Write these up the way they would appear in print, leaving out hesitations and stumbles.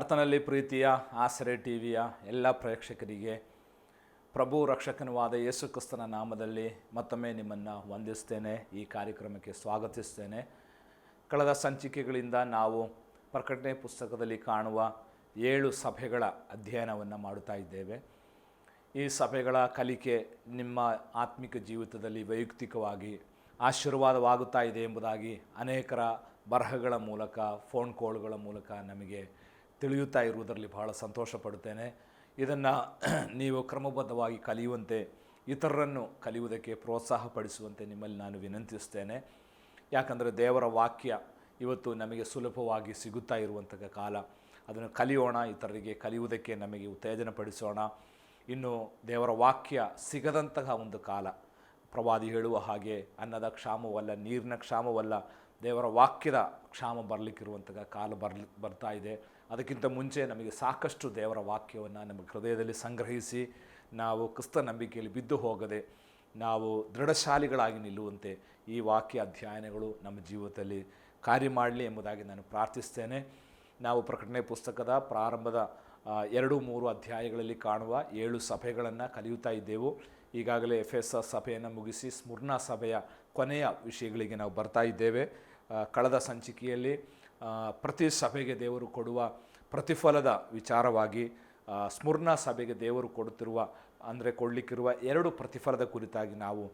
ಕರ್ತನಲ್ಲಿ ಪ್ರೀತಿಯ ಆಸರೆ ಟಿ ವಿಯ ಎಲ್ಲ ಪ್ರೇಕ್ಷಕರಿಗೆ ಪ್ರಭು ರಕ್ಷಕನವಾದ ಯೇಸು ಕ್ರಿಸ್ತನ ನಾಮದಲ್ಲಿ ಮತ್ತೊಮ್ಮೆ ನಿಮ್ಮನ್ನು ವಂದಿಸ್ತೇನೆ. ಈ ಕಾರ್ಯಕ್ರಮಕ್ಕೆ ಸ್ವಾಗತಿಸ್ತೇನೆ. ಕಳೆದ ಸಂಚಿಕೆಗಳಿಂದ ನಾವು ಪ್ರಕಟಣೆ ಪುಸ್ತಕದಲ್ಲಿ ಕಾಣುವ 7 ಸಭೆಗಳ ಅಧ್ಯಯನವನ್ನು ಮಾಡುತ್ತಾ ಇದ್ದೇವೆ. ಈ ಸಭೆಗಳ ಕಲಿಕೆ ನಿಮ್ಮ ಆತ್ಮಿಕ ಜೀವಿತದಲ್ಲಿ ವೈಯಕ್ತಿಕವಾಗಿ ಆಶೀರ್ವಾದವಾಗುತ್ತಾ ಇದೆ ಎಂಬುದಾಗಿ ಅನೇಕರ ಬರಹಗಳ ಮೂಲಕ, ಫೋನ್ ಕಾಲ್ಗಳ ಮೂಲಕ ನಮಗೆ ತಿಳಿಯುತ್ತಾ ಇರುವುದರಲ್ಲಿ ಬಹಳ ಸಂತೋಷ ಪಡುತ್ತೇನೆ. ಇದನ್ನು ನೀವು ಕ್ರಮಬದ್ಧವಾಗಿ ಕಲಿಯುವಂತೆ, ಇತರರನ್ನು ಕಲಿಯುವುದಕ್ಕೆ ಪ್ರೋತ್ಸಾಹಪಡಿಸುವಂತೆ ನಿಮ್ಮಲ್ಲಿ ನಾನು ವಿನಂತಿಸ್ತೇನೆ. ಯಾಕಂದರೆ ದೇವರ ವಾಕ್ಯ ಇವತ್ತು ನಮಗೆ ಸುಲಭವಾಗಿ ಸಿಗುತ್ತಾ ಇರುವಂತಹ ಕಾಲ. ಅದನ್ನು ಕಲಿಯೋಣ, ಇತರರಿಗೆ ಕಲಿಯುವುದಕ್ಕೆ ನಮಗೆ ಉತ್ತೇಜನಪಡಿಸೋಣ. ಇನ್ನು ದೇವರ ವಾಕ್ಯ ಸಿಗದಂತಹ ಒಂದು ಕಾಲ. ಪ್ರವಾದಿ ಹೇಳುವ ಹಾಗೆ ಅನ್ನದ ಕ್ಷಾಮವಲ್ಲ, ನೀರಿನ ಕ್ಷಾಮವಲ್ಲ, ದೇವರ ವಾಕ್ಯದ ಕ್ಷಾಮ ಬರಲಿಕ್ಕಿರುವಂತಹ ಕಾಲ ಬರ್ತಾ ಇದೆ. ಅದಕ್ಕಿಂತ ಮುಂಚೆ ನಮಗೆ ಸಾಕಷ್ಟು ದೇವರ ವಾಕ್ಯವನ್ನು ನಮ್ಮ ಹೃದಯದಲ್ಲಿ ಸಂಗ್ರಹಿಸಿ ನಾವು ಕ್ರಿಸ್ತ ನಂಬಿಕೆಯಲ್ಲಿ ಬಿದ್ದು ಹೋಗದೆ ನಾವು ದೃಢಶಾಲಿಗಳಾಗಿ ನಿಲ್ಲುವಂತೆ ಈ ವಾಕ್ಯ ಅಧ್ಯಯನಗಳು ನಮ್ಮ ಜೀವಿತದಲ್ಲಿ ಕಾರ್ಯ ಮಾಡಲಿ ಎಂಬುದಾಗಿ ನಾನು ಪ್ರಾರ್ಥಿಸ್ತೇನೆ. ನಾವು ಪ್ರಕಟಣೆ ಪುಸ್ತಕದ ಪ್ರಾರಂಭದ 2-3 ಅಧ್ಯಾಯಗಳಲ್ಲಿ ಕಾಣುವ 7 ಸಭೆಗಳನ್ನು ಕಲಿಯುತ್ತಾ ಇದ್ದೆವು. ಈಗಾಗಲೇ ಎಫೆಸ ಸಭೆಯನ್ನು ಮುಗಿಸಿ ಸ್ಮುರ್ನ ಸಭೆಯ ಕೊನೆಯ ವಿಷಯಗಳಿಗೆ ನಾವು ಬರ್ತಾ ಇದ್ದೇವೆ. ಕಳೆದ ಸಂಚಿಕೆಯಲ್ಲಿ ಪ್ರತಿ ಸಭೆಗೆ ದೇವರು ಕೊಡುವ ಪ್ರತಿಫಲದ ವಿಚಾರವಾಗಿ ಸ್ಮುರ್ನ ಸಭೆಗೆ ದೇವರು ಕೊಡಲಿಕ್ಕಿರುವ 2 ಪ್ರತಿಫಲದ ಕುರಿತಾಗಿ ನಾವು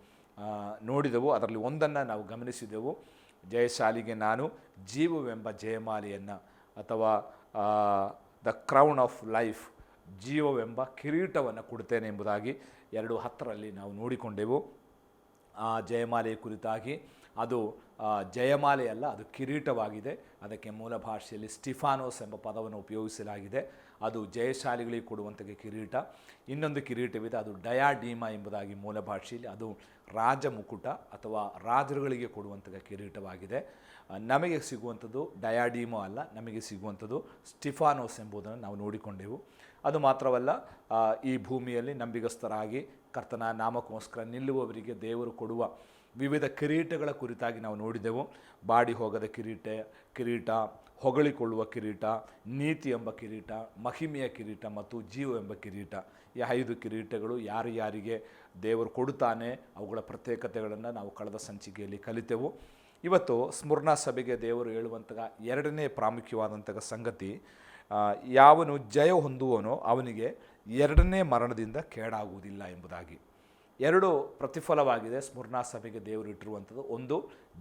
ನೋಡಿದೆವು. ಅದರಲ್ಲಿ ಒಂದನ್ನು ನಾವು ಗಮನಿಸಿದೆವು. ಜಯಶಾಲಿಗೆ ನಾನು ಜೀವವೆಂಬ ಜಯಮಾಲೆಯನ್ನು ಅಥವಾ ದ ಕ್ರೌನ್ ಆಫ್ ಲೈಫ್, ಜೀವವೆಂಬ ಕಿರೀಟವನ್ನು ಕೊಡ್ತೇನೆ ಎಂಬುದಾಗಿ 2:10 ನಾವು ನೋಡಿಕೊಂಡೆವು. ಆ ಜಯಮಾಲೆಯ ಕುರಿತಾಗಿ ಅದು ಜಯಮಾಲೆಯಲ್ಲ, ಅದು ಕಿರೀಟವಾಗಿದೆ. ಅದಕ್ಕೆ ಮೂಲ ಭಾಷೆಯಲ್ಲಿ ಸ್ಟಿಫಾನೋಸ್ ಎಂಬ ಪದವನ್ನು ಉಪಯೋಗಿಸಲಾಗಿದೆ. ಅದು ಜಯಶಾಲಿಗಳಿಗೆ ಕೊಡುವಂತಹ ಕಿರೀಟ. ಇನ್ನೊಂದು ಕಿರೀಟವಿದೆ, ಅದು ಡಯಾಡೀಮಾ ಎಂಬುದಾಗಿ ಮೂಲ ಭಾಷೆಯಲ್ಲಿ, ಅದು ರಾಜ ಮುಕುಟ ಅಥವಾ ರಾಜರುಗಳಿಗೆ ಕೊಡುವಂತಹ ಕಿರೀಟವಾಗಿದೆ. ನಮಗೆ ಸಿಗುವಂಥದ್ದು ಡಯಾಡೀಮಾ ಅಲ್ಲ, ನಮಗೆ ಸಿಗುವಂಥದ್ದು ಸ್ಟಿಫಾನೋಸ್ ಎಂಬುದನ್ನು ನಾವು ನೋಡಿಕೊಂಡೆವು. ಅದು ಮಾತ್ರವಲ್ಲ, ಈ ಭೂಮಿಯಲ್ಲಿ ನಂಬಿಗಸ್ತರಾಗಿ ಕರ್ತನ ನಾಮಕ್ಕೋಸ್ಕರ ನಿಲ್ಲುವವರಿಗೆ ದೇವರು ಕೊಡುವ ವಿವಿಧ ಕಿರೀಟಗಳ ಕುರಿತಾಗಿ ನಾವು ನೋಡಿದೆವು. ಬಾಡಿ ಹೋಗದ ಕಿರೀಟ, ಹೊಗಳಿಕೊಳ್ಳುವ ಕಿರೀಟ, ನೀತಿ ಎಂಬ ಕಿರೀಟ, ಮಹಿಮೆಯ ಕಿರೀಟ ಮತ್ತು ಜೀವ ಎಂಬ ಕಿರೀಟ. ಈ 5 ಕಿರೀಟಗಳು ಯಾರಿಗೆ ದೇವರು ಕೊಡುತ್ತಾನೆ, ಅವುಗಳ ಪ್ರತ್ಯೇಕತೆಗಳನ್ನು ನಾವು ಕಳೆದ ಸಂಚಿಕೆಯಲ್ಲಿ ಕಲಿತೆವು. ಇವತ್ತು ಸ್ಮುರ್ನ ಸಭೆಗೆ ದೇವರು ಹೇಳುವಂತಹ 2ನೇ ಪ್ರಾಮುಖ್ಯವಾದಂತಹ ಸಂಗತಿ, ಯಾವನು ಜಯ ಹೊಂದುವನೋ ಅವನಿಗೆ 2ನೇ ಮರಣದಿಂದ ಕೇಡಾಗುವುದಿಲ್ಲ ಎಂಬುದಾಗಿ. 2 ಪ್ರತಿಫಲವಾಗಿದೆ ಸ್ಮುರ್ನ ಸಭೆಗೆ ದೇವರು ಇಟ್ಟಿರುವಂಥದ್ದು. 1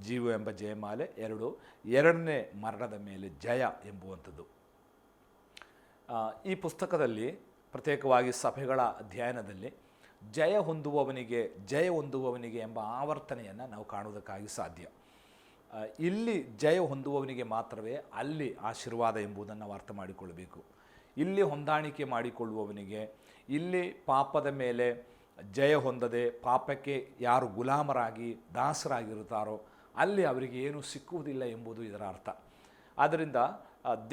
ಜೀವ ಎಂಬ ಜಯಮಾಲೆ, 2 2ನೇ ಮರಣದ ಮೇಲೆ ಜಯ ಎಂಬುವಂಥದ್ದು. ಈ ಪುಸ್ತಕದಲ್ಲಿ ಪ್ರತ್ಯೇಕವಾಗಿ ಸಭೆಗಳ ಅಧ್ಯಯನದಲ್ಲಿ ಜಯ ಹೊಂದುವವನಿಗೆ ಎಂಬ ಆವರ್ತನೆಯನ್ನು ನಾವು ಕಾಣುವುದಕ್ಕಾಗಿ ಸಾಧ್ಯ. ಇಲ್ಲಿ ಜಯ ಹೊಂದುವವನಿಗೆ ಮಾತ್ರವೇ ಅಲ್ಲಿ ಆಶೀರ್ವಾದ ಎಂಬುದನ್ನು ನಾವು ಅರ್ಥ ಮಾಡಿಕೊಳ್ಳಬೇಕು. ಇಲ್ಲಿ ಹೊಂದಾಣಿಕೆ ಮಾಡಿಕೊಳ್ಳುವವನಿಗೆ, ಇಲ್ಲಿ ಪಾಪದ ಮೇಲೆ ಜಯ ಹೊಂದದೆ ಪಾಪಕ್ಕೆ ಯಾರು ಗುಲಾಮರಾಗಿ ದಾಸರಾಗಿರುತ್ತಾರೋ ಅಲ್ಲಿ ಅವರಿಗೆ ಏನೂ ಸಿಕ್ಕುವುದಿಲ್ಲ ಎಂಬುದು ಇದರ ಅರ್ಥ. ಆದ್ದರಿಂದ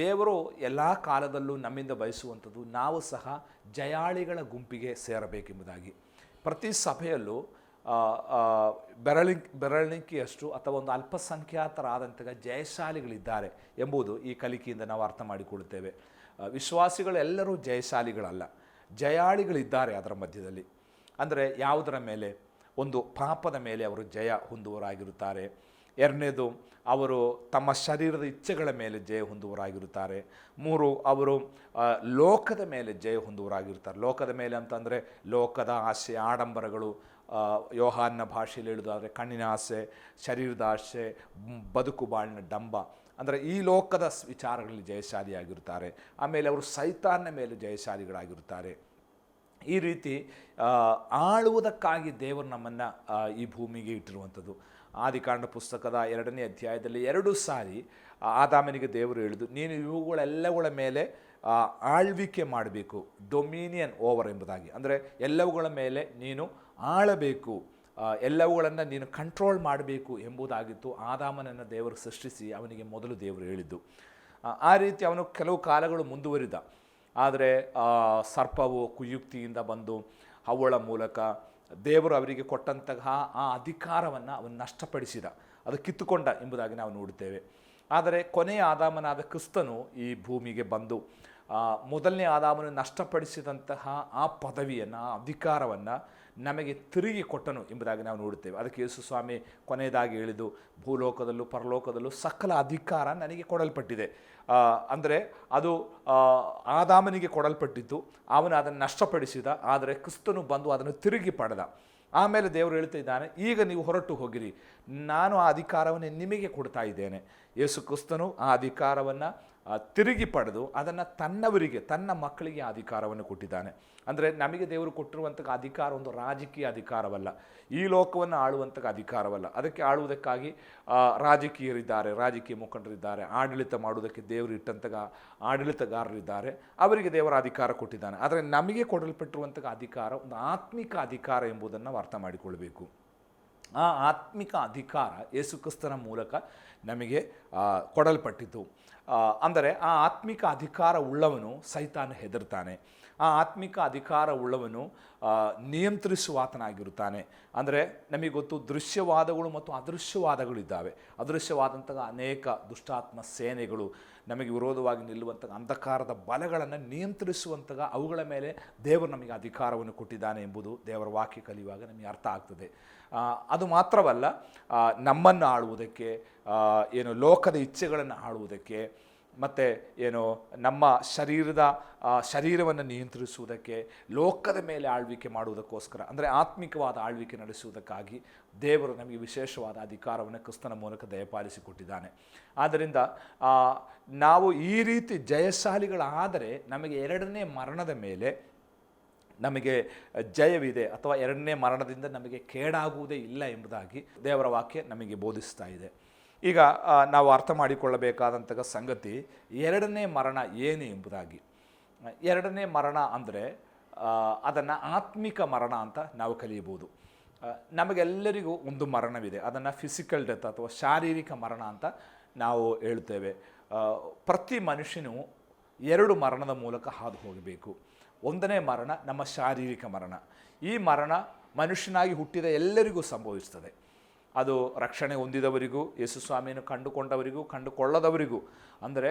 ದೇವರು ಎಲ್ಲ ಕಾಲದಲ್ಲೂ ನಮ್ಮಿಂದ ಬಯಸುವಂಥದ್ದು ನಾವು ಸಹ ಜಯಾಳಿಗಳ ಗುಂಪಿಗೆ ಸೇರಬೇಕೆಂಬುದಾಗಿ. ಪ್ರತಿ ಸಭೆಯಲ್ಲೂ ಬೆರಳಿಕೆಯಷ್ಟು ಅಥವಾ ಒಂದು ಅಲ್ಪಸಂಖ್ಯಾತರಾದಂತಹ ಜಯಶಾಲಿಗಳಿದ್ದಾರೆ ಎಂಬುದು ಈ ಕಲಿಕೆಯಿಂದ ನಾವು ಅರ್ಥ ಮಾಡಿಕೊಳ್ಳುತ್ತೇವೆ. ವಿಶ್ವಾಸಿಗಳೆಲ್ಲರೂ ಜಯಶಾಲಿಗಳಲ್ಲ, ಜಯಾಳಿಗಳಿದ್ದಾರೆ ಅದರ ಮಧ್ಯದಲ್ಲಿ. ಅಂದರೆ ಯಾವುದರ ಮೇಲೆ? ಒಂದು ಪಾಪದ ಮೇಲೆ ಅವರು ಜಯ ಹೊಂದುವರಾಗಿರುತ್ತಾರೆ. 2ನೇದು, ಅವರು ತಮ್ಮ ಶರೀರದ ಇಚ್ಛೆಗಳ ಮೇಲೆ ಜಯ ಹೊಂದುವರಾಗಿರುತ್ತಾರೆ. 3, ಅವರು ಲೋಕದ ಮೇಲೆ ಜಯ ಹೊಂದುವರಾಗಿರ್ತಾರೆ. ಲೋಕದ ಮೇಲೆ ಅಂತಂದರೆ ಲೋಕದ ಆಸೆ, ಆಡಂಬರಗಳು, ಯೋಹಾನ್ನ ಭಾಷೆಯಲ್ಲಿ ಹೇಳುವುದಾದರೆ ಕಣ್ಣಿನ ಆಸೆ, ಶರೀರದ ಆಸೆ, ಬದುಕು ಬಾಳಿನ ಡಂಬ, ಅಂದರೆ ಈ ಲೋಕದ ವಿಚಾರಗಳಲ್ಲಿ ಜಯಶಾಲಿಯಾಗಿರುತ್ತಾರೆ. ಆಮೇಲೆ ಅವರು ಸೈತಾನ್ನ ಮೇಲೆ ಜಯಶಾಲಿಗಳಾಗಿರುತ್ತಾರೆ. ಈ ರೀತಿ ಆಳುವುದಕ್ಕಾಗಿ ದೇವರು ನಮ್ಮನ್ನು ಈ ಭೂಮಿಗೆ ಇಟ್ಟಿರುವಂಥದ್ದು. ಆದಿಕಾಂಡ ಪುಸ್ತಕದ 2ನೇ ಅಧ್ಯಾಯದಲ್ಲಿ 2 ಸಾರಿ ಆದಾಮನಿಗೆ ದೇವರು ಹೇಳಿದ್ದು, ನೀನು ಇವುಗಳೆಲ್ಲವುಗಳ ಮೇಲೆ ಆಳ್ವಿಕೆ ಮಾಡಬೇಕು, ಡೊಮಿನಿಯನ್ ಓವರ್ ಎಂಬುದಾಗಿ. ಅಂದರೆ ಎಲ್ಲವುಗಳ ಮೇಲೆ ನೀನು ಆಳಬೇಕು, ಎಲ್ಲವುಗಳನ್ನು ನೀನು ಕಂಟ್ರೋಲ್ ಮಾಡಬೇಕು ಎಂಬುದಾಗಿತ್ತು. ಆದಾಮನನ್ನು ದೇವರು ಸೃಷ್ಟಿಸಿ ಅವನಿಗೆ ಮೊದಲು ದೇವರು ಹೇಳಿದ್ದು. ಆ ರೀತಿ ಅವನು ಕೆಲವು ಕಾಲಗಳು ಮುಂದುವರಿದ. ಆದರೆ ಸರ್ಪವು ಕುಯುಕ್ತಿಯಿಂದ ಬಂದು ಹವ್ವಳ ಮೂಲಕ ದೇವರು ಅವರಿಗೆ ಕೊಟ್ಟಂತಹ ಆ ಅಧಿಕಾರವನ್ನು ಅವನು ನಷ್ಟಪಡಿಸಿದ, ಅದು ಕಿತ್ತುಕೊಂಡ ಎಂಬುದಾಗಿ ನಾವು ನೋಡುತ್ತೇವೆ. ಆದರೆ ಕೊನೆಯ ಆದಾಮನಾದ ಕ್ರಿಸ್ತನು ಈ ಭೂಮಿಗೆ ಬಂದು ಮೊದಲನೇ ಆದಾಮನು ನಷ್ಟಪಡಿಸಿದಂತಹ ಆ ಪದವಿಯನ್ನು, ಆ ಅಧಿಕಾರವನ್ನು ನಮಗೆ ತಿರುಗಿ ಕೊಟ್ಟನು ಎಂಬುದಾಗಿ ನಾವು ನೋಡುತ್ತೇವೆ. ಅದಕ್ಕೆ ಯೇಸು ಸ್ವಾಮಿ ಕೊನೆಯದಾಗಿ ಹೇಳಿದು, ಭೂಲೋಕದಲ್ಲೂ ಪರಲೋಕದಲ್ಲೂ ಸಕಲ ಅಧಿಕಾರ ನನಗೆ ಕೊಡಲ್ಪಟ್ಟಿದೆ. ಅಂದರೆ ಅದು ಆದಾಮನಿಗೆ ಕೊಡಲ್ಪಟ್ಟಿತ್ತು, ಅವನು ಅದನ್ನು ನಷ್ಟಪಡಿಸಿದ. ಆದರೆ ಕ್ರಿಸ್ತನು ಬಂದು ಅದನ್ನು ತಿರುಗಿ ಪಡೆದ. ಆಮೇಲೆ ದೇವರು ಹೇಳ್ತಾ ಇದ್ದಾನೆ, ಈಗ ನೀವು ಹೊರಟು ಹೋಗಿರಿ, ನಾನು ಆ ಅಧಿಕಾರವನ್ನು ನಿಮಗೆ ಕೊಡ್ತಾ ಇದ್ದೇನೆ. ಯೇಸು ಕ್ರಿಸ್ತನು ಆ ಅಧಿಕಾರವನ್ನು ತಿರುಗಿ ಪಡೆದು ಅದನ್ನು ತನ್ನವರಿಗೆ, ತನ್ನ ಮಕ್ಕಳಿಗೆ ಆ ಅಧಿಕಾರವನ್ನು ಕೊಟ್ಟಿದ್ದಾನೆ. ಅಂದರೆ ನಮಗೆ ದೇವರು ಕೊಟ್ಟಿರುವಂಥ ಅಧಿಕಾರ ಒಂದು ರಾಜಕೀಯ ಅಧಿಕಾರವಲ್ಲ, ಈ ಲೋಕವನ್ನು ಆಳುವಂಥ ಅಧಿಕಾರವಲ್ಲ. ಅದಕ್ಕೆ ಆಳುವುದಕ್ಕಾಗಿ ರಾಜಕೀಯರಿದ್ದಾರೆ, ರಾಜಕೀಯ ಮುಖಂಡರಿದ್ದಾರೆ, ಆಡಳಿತ ಮಾಡುವುದಕ್ಕೆ ದೇವರು ಇಟ್ಟಂಥ ಆಡಳಿತಗಾರರಿದ್ದಾರೆ, ಅವರಿಗೆ ದೇವರ ಅಧಿಕಾರ ಕೊಟ್ಟಿದ್ದಾನೆ. ಆದರೆ ನಮಗೆ ಕೊಡಲ್ಪಟ್ಟಿರುವಂಥ ಅಧಿಕಾರ ಒಂದು ಆತ್ಮಿಕ ಅಧಿಕಾರ ಎಂಬುದನ್ನು ನಾವು ಅರ್ಥ ಮಾಡಿಕೊಳ್ಬೇಕು. ಆ ಆತ್ಮಿಕ ಅಧಿಕಾರ ಯೇಸು ಕ್ರಿಸ್ತನ ಮೂಲಕ ನಮಗೆ ಕೊಡಲ್ಪಟ್ಟಿತು. ಅಂದರೆ ಆ ಆತ್ಮಿಕ ಅಧಿಕಾರ ಉಳ್ಳವನು ಸೈತಾನ ಹೆದರ್ತಾನೆ. ಆ ಆತ್ಮಿಕ ಅಧಿಕಾರ ಉಳ್ಳವನು ನಿಯಂತ್ರಿಸುವಾತನಾಗಿರುತ್ತಾನೆ. ಅಂದರೆ ನಮಗೆ ಗೊತ್ತು, ದೃಶ್ಯವಾದಗಳು ಮತ್ತು ಅದೃಶ್ಯವಾದಗಳಿದ್ದಾವೆ. ಅದೃಶ್ಯವಾದಂತಹ ಅನೇಕ ದುಷ್ಟಾತ್ಮ ಸೇನೆಗಳು ನಮಗೆ ವಿರೋಧವಾಗಿ ನಿಲ್ಲುವಂತಹ ಅಂಧಕಾರದ ಬಲಗಳನ್ನು ನಿಯಂತ್ರಿಸುವಂತಹ ಅವುಗಳ ಮೇಲೆ ದೇವರು ನಮಗೆ ಅಧಿಕಾರವನ್ನು ಕೊಟ್ಟಿದ್ದಾನೆ ಎಂಬುದು ದೇವರ ವಾಕ್ಯ ಕಲಿಯುವಾಗ ನಮಗೆ ಅರ್ಥ ಆಗ್ತದೆ. ಅದು ಮಾತ್ರವಲ್ಲ, ನಮ್ಮನ್ನು ಆಳುವುದಕ್ಕೆ, ಲೋಕದ ಇಚ್ಛೆಗಳನ್ನು ಆಳುವುದಕ್ಕೆ, ಮತ್ತು ನಮ್ಮ ಶರೀರವನ್ನು ನಿಯಂತ್ರಿಸುವುದಕ್ಕೆ, ಲೋಕದ ಮೇಲೆ ಆಳ್ವಿಕೆ ಮಾಡುವುದಕ್ಕೋಸ್ಕರ, ಅಂದರೆ ಆತ್ಮಿಕವಾದ ಆಳ್ವಿಕೆ ನಡೆಸುವುದಕ್ಕಾಗಿ ದೇವರು ನಮಗೆ ವಿಶೇಷವಾದ ಅಧಿಕಾರವನ್ನು ಕ್ರಿಸ್ತನ ಮೂಲಕ ದಯಪಾಲಿಸಿಕೊಟ್ಟಿದ್ದಾನೆ. ಆದ್ದರಿಂದ ನಾವು ಈ ರೀತಿ ಜಯಶಾಲಿಗಳಾದರೆ ನಮಗೆ ಎರಡನೇ ಮರಣದ ಮೇಲೆ ನಮಗೆ ಜಯವಿದೆ, ಅಥವಾ ಎರಡನೇ ಮರಣದಿಂದ ನಮಗೆ ಕೇಡಾಗುವುದೇ ಇಲ್ಲ ಎಂಬುದಾಗಿ ದೇವರ ವಾಕ್ಯ ನಮಗೆ ಬೋಧಿಸ್ತಾ ಇದೆ. ಈಗ ನಾವು ಅರ್ಥ ಮಾಡಿಕೊಳ್ಳಬೇಕಾದಂತಹ ಸಂಗತಿ, ಎರಡನೇ ಮರಣ ಏನು ಎಂಬುದಾಗಿ. ಎರಡನೇ ಮರಣ ಅಂದರೆ ಅದನ್ನು ಆತ್ಮಿಕ ಮರಣ ಅಂತ ನಾವು ಕಲಿಯಬಹುದು. ನಮಗೆಲ್ಲರಿಗೂ ಒಂದು ಮರಣವಿದೆ, ಅದನ್ನು ಫಿಸಿಕಲ್ ಡೆತ್ ಅಥವಾ ಶಾರೀರಿಕ ಮರಣ ಅಂತ ನಾವು ಹೇಳ್ತೇವೆ. ಪ್ರತಿ ಮನುಷ್ಯನೂ ಎರಡು ಮರಣದ ಮೂಲಕ ಹಾದು ಹೋಗಬೇಕು. ಒಂದನೇ ಮರಣ ನಮ್ಮ ಶಾರೀರಿಕ ಮರಣ. ಈ ಮರಣ ಮನುಷ್ಯನಾಗಿ ಹುಟ್ಟಿದ ಎಲ್ಲರಿಗೂ ಸಂಭವಿಸ್ತದೆ. ಅದು ರಕ್ಷಣೆ ಹೊಂದಿದವರಿಗೂ, ಯೇಸು ಸ್ವಾಮಿಯನ್ನು ಕಂಡುಕೊಂಡವರಿಗೂ, ಕಂಡುಕೊಳ್ಳದವರಿಗೂ, ಅಂದರೆ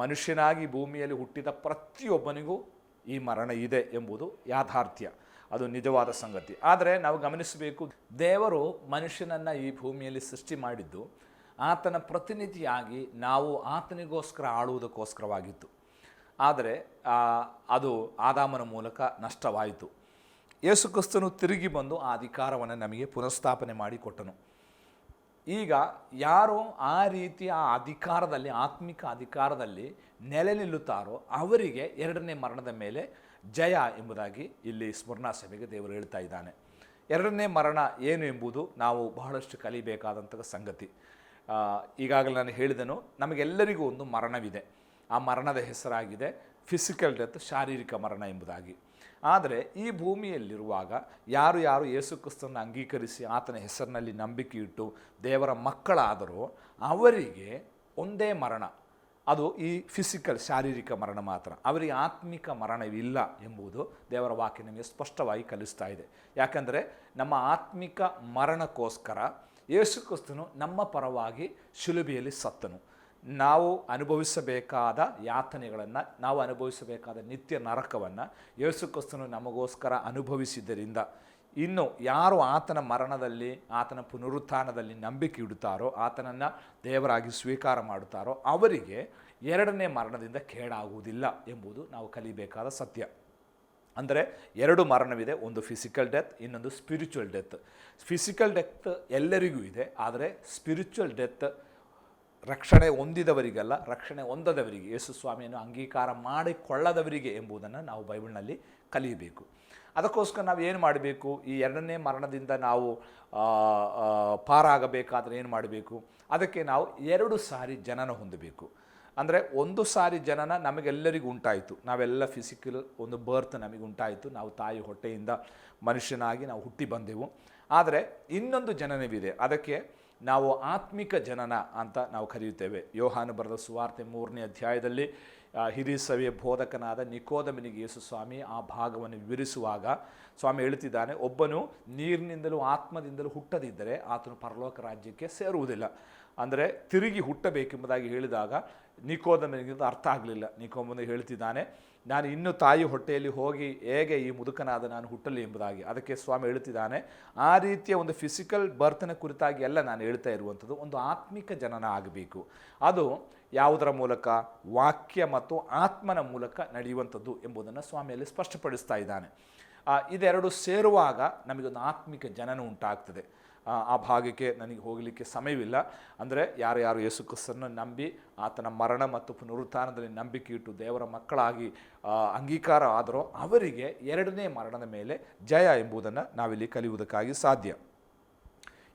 ಮನುಷ್ಯನಾಗಿ ಭೂಮಿಯಲ್ಲಿ ಹುಟ್ಟಿದ ಪ್ರತಿಯೊಬ್ಬನಿಗೂ ಈ ಮರಣ ಇದೆ ಎಂಬುದು ಯಾಥಾರ್ಥ್ಯ, ಅದು ನಿಜವಾದ ಸಂಗತಿ. ಆದರೆ ನಾವು ಗಮನಿಸಬೇಕು, ದೇವರು ಮನುಷ್ಯನನ್ನು ಈ ಭೂಮಿಯಲ್ಲಿ ಸೃಷ್ಟಿ ಮಾಡಿದ್ದು ಆತನ ಪ್ರತಿನಿಧಿಯಾಗಿ ನಾವು ಆತನಿಗೋಸ್ಕರ ಆಳುವುದಕ್ಕೋಸ್ಕರವಾಗಿತ್ತು. ಆದರೆ ಅದು ಆದಾಮನ ಮೂಲಕ ನಷ್ಟವಾಯಿತು. ಯೇಸು ಕ್ರಿಸ್ತನು ತಿರುಗಿ ಬಂದು ಆ ಅಧಿಕಾರವನ್ನು ನಮಗೆ ಪುನಃಸ್ಥಾಪನೆ ಮಾಡಿಕೊಟ್ಟನು. ಈಗ ಯಾರು ಆ ರೀತಿಯ ಅಧಿಕಾರದಲ್ಲಿ, ಆತ್ಮಿಕ ಅಧಿಕಾರದಲ್ಲಿ ನೆಲೆ ನಿಲ್ಲುತ್ತಾರೋ ಅವರಿಗೆ ಎರಡನೇ ಮರಣದ ಮೇಲೆ ಜಯ ಎಂಬುದಾಗಿ ಇಲ್ಲಿ ಸ್ಮರಣಾ ಸಭೆಗೆ ದೇವರು ಹೇಳ್ತಾ ಇದ್ದಾನೆ. ಎರಡನೇ ಮರಣ ಏನು ಎಂಬುದು ನಾವು ಬಹಳಷ್ಟು ಕಲಿಬೇಕಾದಂತಹ ಸಂಗತಿ. ಈಗಾಗಲೇ ನಾನು ಹೇಳಿದನು, ನಮಗೆಲ್ಲರಿಗೂ ಒಂದು ಮರಣವಿದೆ. ಆ ಮರಣದ ಹೆಸರಾಗಿದೆ ಫಿಸಿಕಲ್ ಡೆತ್, ಶಾರೀರಿಕ ಮರಣ ಎಂಬುದಾಗಿ. ಆದರೆ ಈ ಭೂಮಿಯಲ್ಲಿರುವಾಗ ಯಾರು ಯೇಸು ಕ್ರಿಸ್ತನನ್ನು ಅಂಗೀಕರಿಸಿ ಆತನ ಹೆಸರಿನಲ್ಲಿ ನಂಬಿಕೆ ಇಟ್ಟು ದೇವರ ಮಕ್ಕಳಾದರೋ ಅವರಿಗೆ ಒಂದೇ ಮರಣ, ಅದು ಈ ಫಿಸಿಕಲ್, ಶಾರೀರಿಕ ಮರಣ ಮಾತ್ರ. ಅವರಿಗೆ ಆತ್ಮಿಕ ಮರಣವಿಲ್ಲ ಎಂಬುದು ದೇವರ ವಾಕ್ಯ ನಮಗೆ ಸ್ಪಷ್ಟವಾಗಿ ಕಲಿಸ್ತಾ ಇದೆ. ಯಾಕಂದರೆ ನಮ್ಮ ಆತ್ಮಿಕ ಮರಣಕ್ಕೋಸ್ಕರ ಯೇಸು ಕ್ರಿಸ್ತನು ನಮ್ಮ ಪರವಾಗಿ ಶಿಲುಬೆಯಲ್ಲಿ ಸತ್ತನು. ನಾವು ಅನುಭವಿಸಬೇಕಾದ ಯಾತನೆಗಳನ್ನು, ನಾವು ಅನುಭವಿಸಬೇಕಾದ ನಿತ್ಯ ನರಕವನ್ನು ಯೇಸು ಕ್ರಿಸ್ತನು ನಮಗೋಸ್ಕರ ಅನುಭವಿಸಿದ್ದರಿಂದ ಇನ್ನು ಯಾರು ಆತನ ಮರಣದಲ್ಲಿ, ಆತನ ಪುನರುತ್ಥಾನದಲ್ಲಿ ನಂಬಿಕೆ ಇಡುತ್ತಾರೋ, ಆತನನ್ನು ದೇವರಾಗಿ ಸ್ವೀಕಾರ ಮಾಡುತ್ತಾರೋ ಅವರಿಗೆ ಎರಡನೇ ಮರಣದಿಂದ ಕೇಡಾಗುವುದಿಲ್ಲ ಎಂಬುದು ನಾವು ಕಲಿಬೇಕಾದ ಸತ್ಯ. ಅಂದರೆ ಎರಡು ಮರಣವಿದೆ, ಒಂದು ಫಿಸಿಕಲ್ ಡೆತ್, ಇನ್ನೊಂದು ಸ್ಪಿರಿಚುವಲ್ ಡೆತ್. ಫಿಸಿಕಲ್ ಡೆತ್ ಎಲ್ಲರಿಗೂ ಇದೆ, ಆದರೆ ಸ್ಪಿರಿಚುವಲ್ ಡೆತ್ ರಕ್ಷಣೆ ಹೊಂದಿದವರಿಗಲ್ಲ, ರಕ್ಷಣೆ ಹೊಂದದವರಿಗೆ, ಯೇಸು ಸ್ವಾಮಿಯನ್ನು ಅಂಗೀಕಾರ ಮಾಡಿಕೊಳ್ಳದವರಿಗೆ ಎಂಬುದನ್ನು ನಾವು ಬೈಬಲ್ನಲ್ಲಿ ಕಲಿಯಬೇಕು. ಅದಕ್ಕೋಸ್ಕರ ನಾವು ಏನು ಮಾಡಬೇಕು? ಈ ಎರಡನೇ ಮರಣದಿಂದ ನಾವು ಪಾರಾಗಬೇಕಾದ್ರೆ ಏನು ಮಾಡಬೇಕು? ಅದಕ್ಕೆ ನಾವು 2 ಸಾರಿ ಜನನ ಹೊಂದಬೇಕು. ಅಂದರೆ ಒಂದು ಸಾರಿ ಜನನ ನಮಗೆಲ್ಲರಿಗೂ ಉಂಟಾಯಿತು, ನಾವೆಲ್ಲ ಫಿಸಿಕಲ್ ಒಂದು ಬರ್ತ್ ನಮಗೆ ಉಂಟಾಯಿತು, ನಾವು ತಾಯಿ ಹೊಟ್ಟೆಯಿಂದ ಮನುಷ್ಯನಾಗಿ ನಾವು ಹುಟ್ಟಿ ಬಂದೆವು. ಆದರೆ ಇನ್ನೊಂದು ಜನನವಿದೆ, ಅದಕ್ಕೆ ನಾವು ಆತ್ಮಿಕ ಜನನ ಅಂತ ನಾವು ಕರೆಯುತ್ತೇವೆ. ಯೋಹಾನ ಬರೆದ ಸುವಾರ್ತೆ 3ನೇ ಅಧ್ಯಾಯದಲ್ಲಿ ಹಿರಿಯ ಸಭೆಯ ಬೋಧಕನಾದ ನಿಕೋದಮನಿಗೆ ಯೇಸು ಸ್ವಾಮಿ ಆ ಭಾಗವನ್ನು ವಿವರಿಸುವಾಗ ಸ್ವಾಮಿ ಹೇಳ್ತಿದ್ದಾನೆ, ಒಬ್ಬನು ನೀರಿನಿಂದಲೂ ಆತ್ಮದಿಂದಲೂ ಹುಟ್ಟದಿದ್ದರೆ ಆತನು ಪರಲೋಕ ರಾಜ್ಯಕ್ಕೆ ಸೇರುವುದಿಲ್ಲ. ಅಂದರೆ ತಿರುಗಿ ಹುಟ್ಟಬೇಕೆಂಬುದಾಗಿ ಹೇಳಿದಾಗ ನಿಕೋದೇಮನಿಗೆ ಅರ್ಥ ಆಗಲಿಲ್ಲ. ನಿಕೋದೇಮನು ಹೇಳ್ತಿದ್ದಾನೆ, ನಾನು ಇನ್ನೂ ತಾಯಿ ಹೊಟ್ಟೆಯಲ್ಲಿ ಹೋಗಿ ಹೇಗೆ ಈ ಮುದುಕನಾದ ನಾನು ಹುಟ್ಟಲಿ ಎಂಬುದಾಗಿ. ಅದಕ್ಕೆ ಸ್ವಾಮಿ ಹೇಳ್ತಿದ್ದಾನೆ, ಆ ರೀತಿಯ ಒಂದು ಫಿಸಿಕಲ್ ಬರ್ತ್ನ ಕುರಿತಾಗಿ ಎಲ್ಲ ನಾನು ಹೇಳ್ತಾ ಇರುವಂಥದ್ದು ಒಂದು ಆತ್ಮಿಕ ಜನನ ಆಗಬೇಕು. ಅದು ಯಾವುದರ ಮೂಲಕ? ವಾಕ್ಯ ಮತ್ತು ಆತ್ಮನ ಮೂಲಕ ನಡೆಯುವಂಥದ್ದು ಎಂಬುದನ್ನು ಸ್ವಾಮಿಯಲ್ಲಿ ಸ್ಪಷ್ಟಪಡಿಸ್ತಾ ಇದ್ದಾನೆ. ಇದೆರಡು ಸೇರುವಾಗ ನಮಗೊಂದು ಆತ್ಮಿಕ ಜನನ ಉಂಟಾಗ್ತದೆ. ಆ ಭಾಗಕ್ಕೆ ನನಗೆ ಹೋಗಲಿಕ್ಕೆ ಸಮಯವಿಲ್ಲ. ಅಂದರೆ ಯಾರ್ಯಾರು ಯೇಸು ಕ್ರಿಸ್ತನನ್ನು ನಂಬಿ ಆತನ ಮರಣ ಮತ್ತು ಪುನರುತ್ಥಾನದಲ್ಲಿ ನಂಬಿಕೆ ಇಟ್ಟು ದೇವರ ಮಕ್ಕಳಾಗಿ ಅಂಗೀಕಾರ ಆದರೋ ಅವರಿಗೆ ಎರಡನೇ ಮರಣದ ಮೇಲೆ ಜಯ ಎಂಬುದನ್ನು ನಾವಿಲ್ಲಿ ಕಲಿಯುವುದಕ್ಕಾಗಿ ಸಾಧ್ಯ.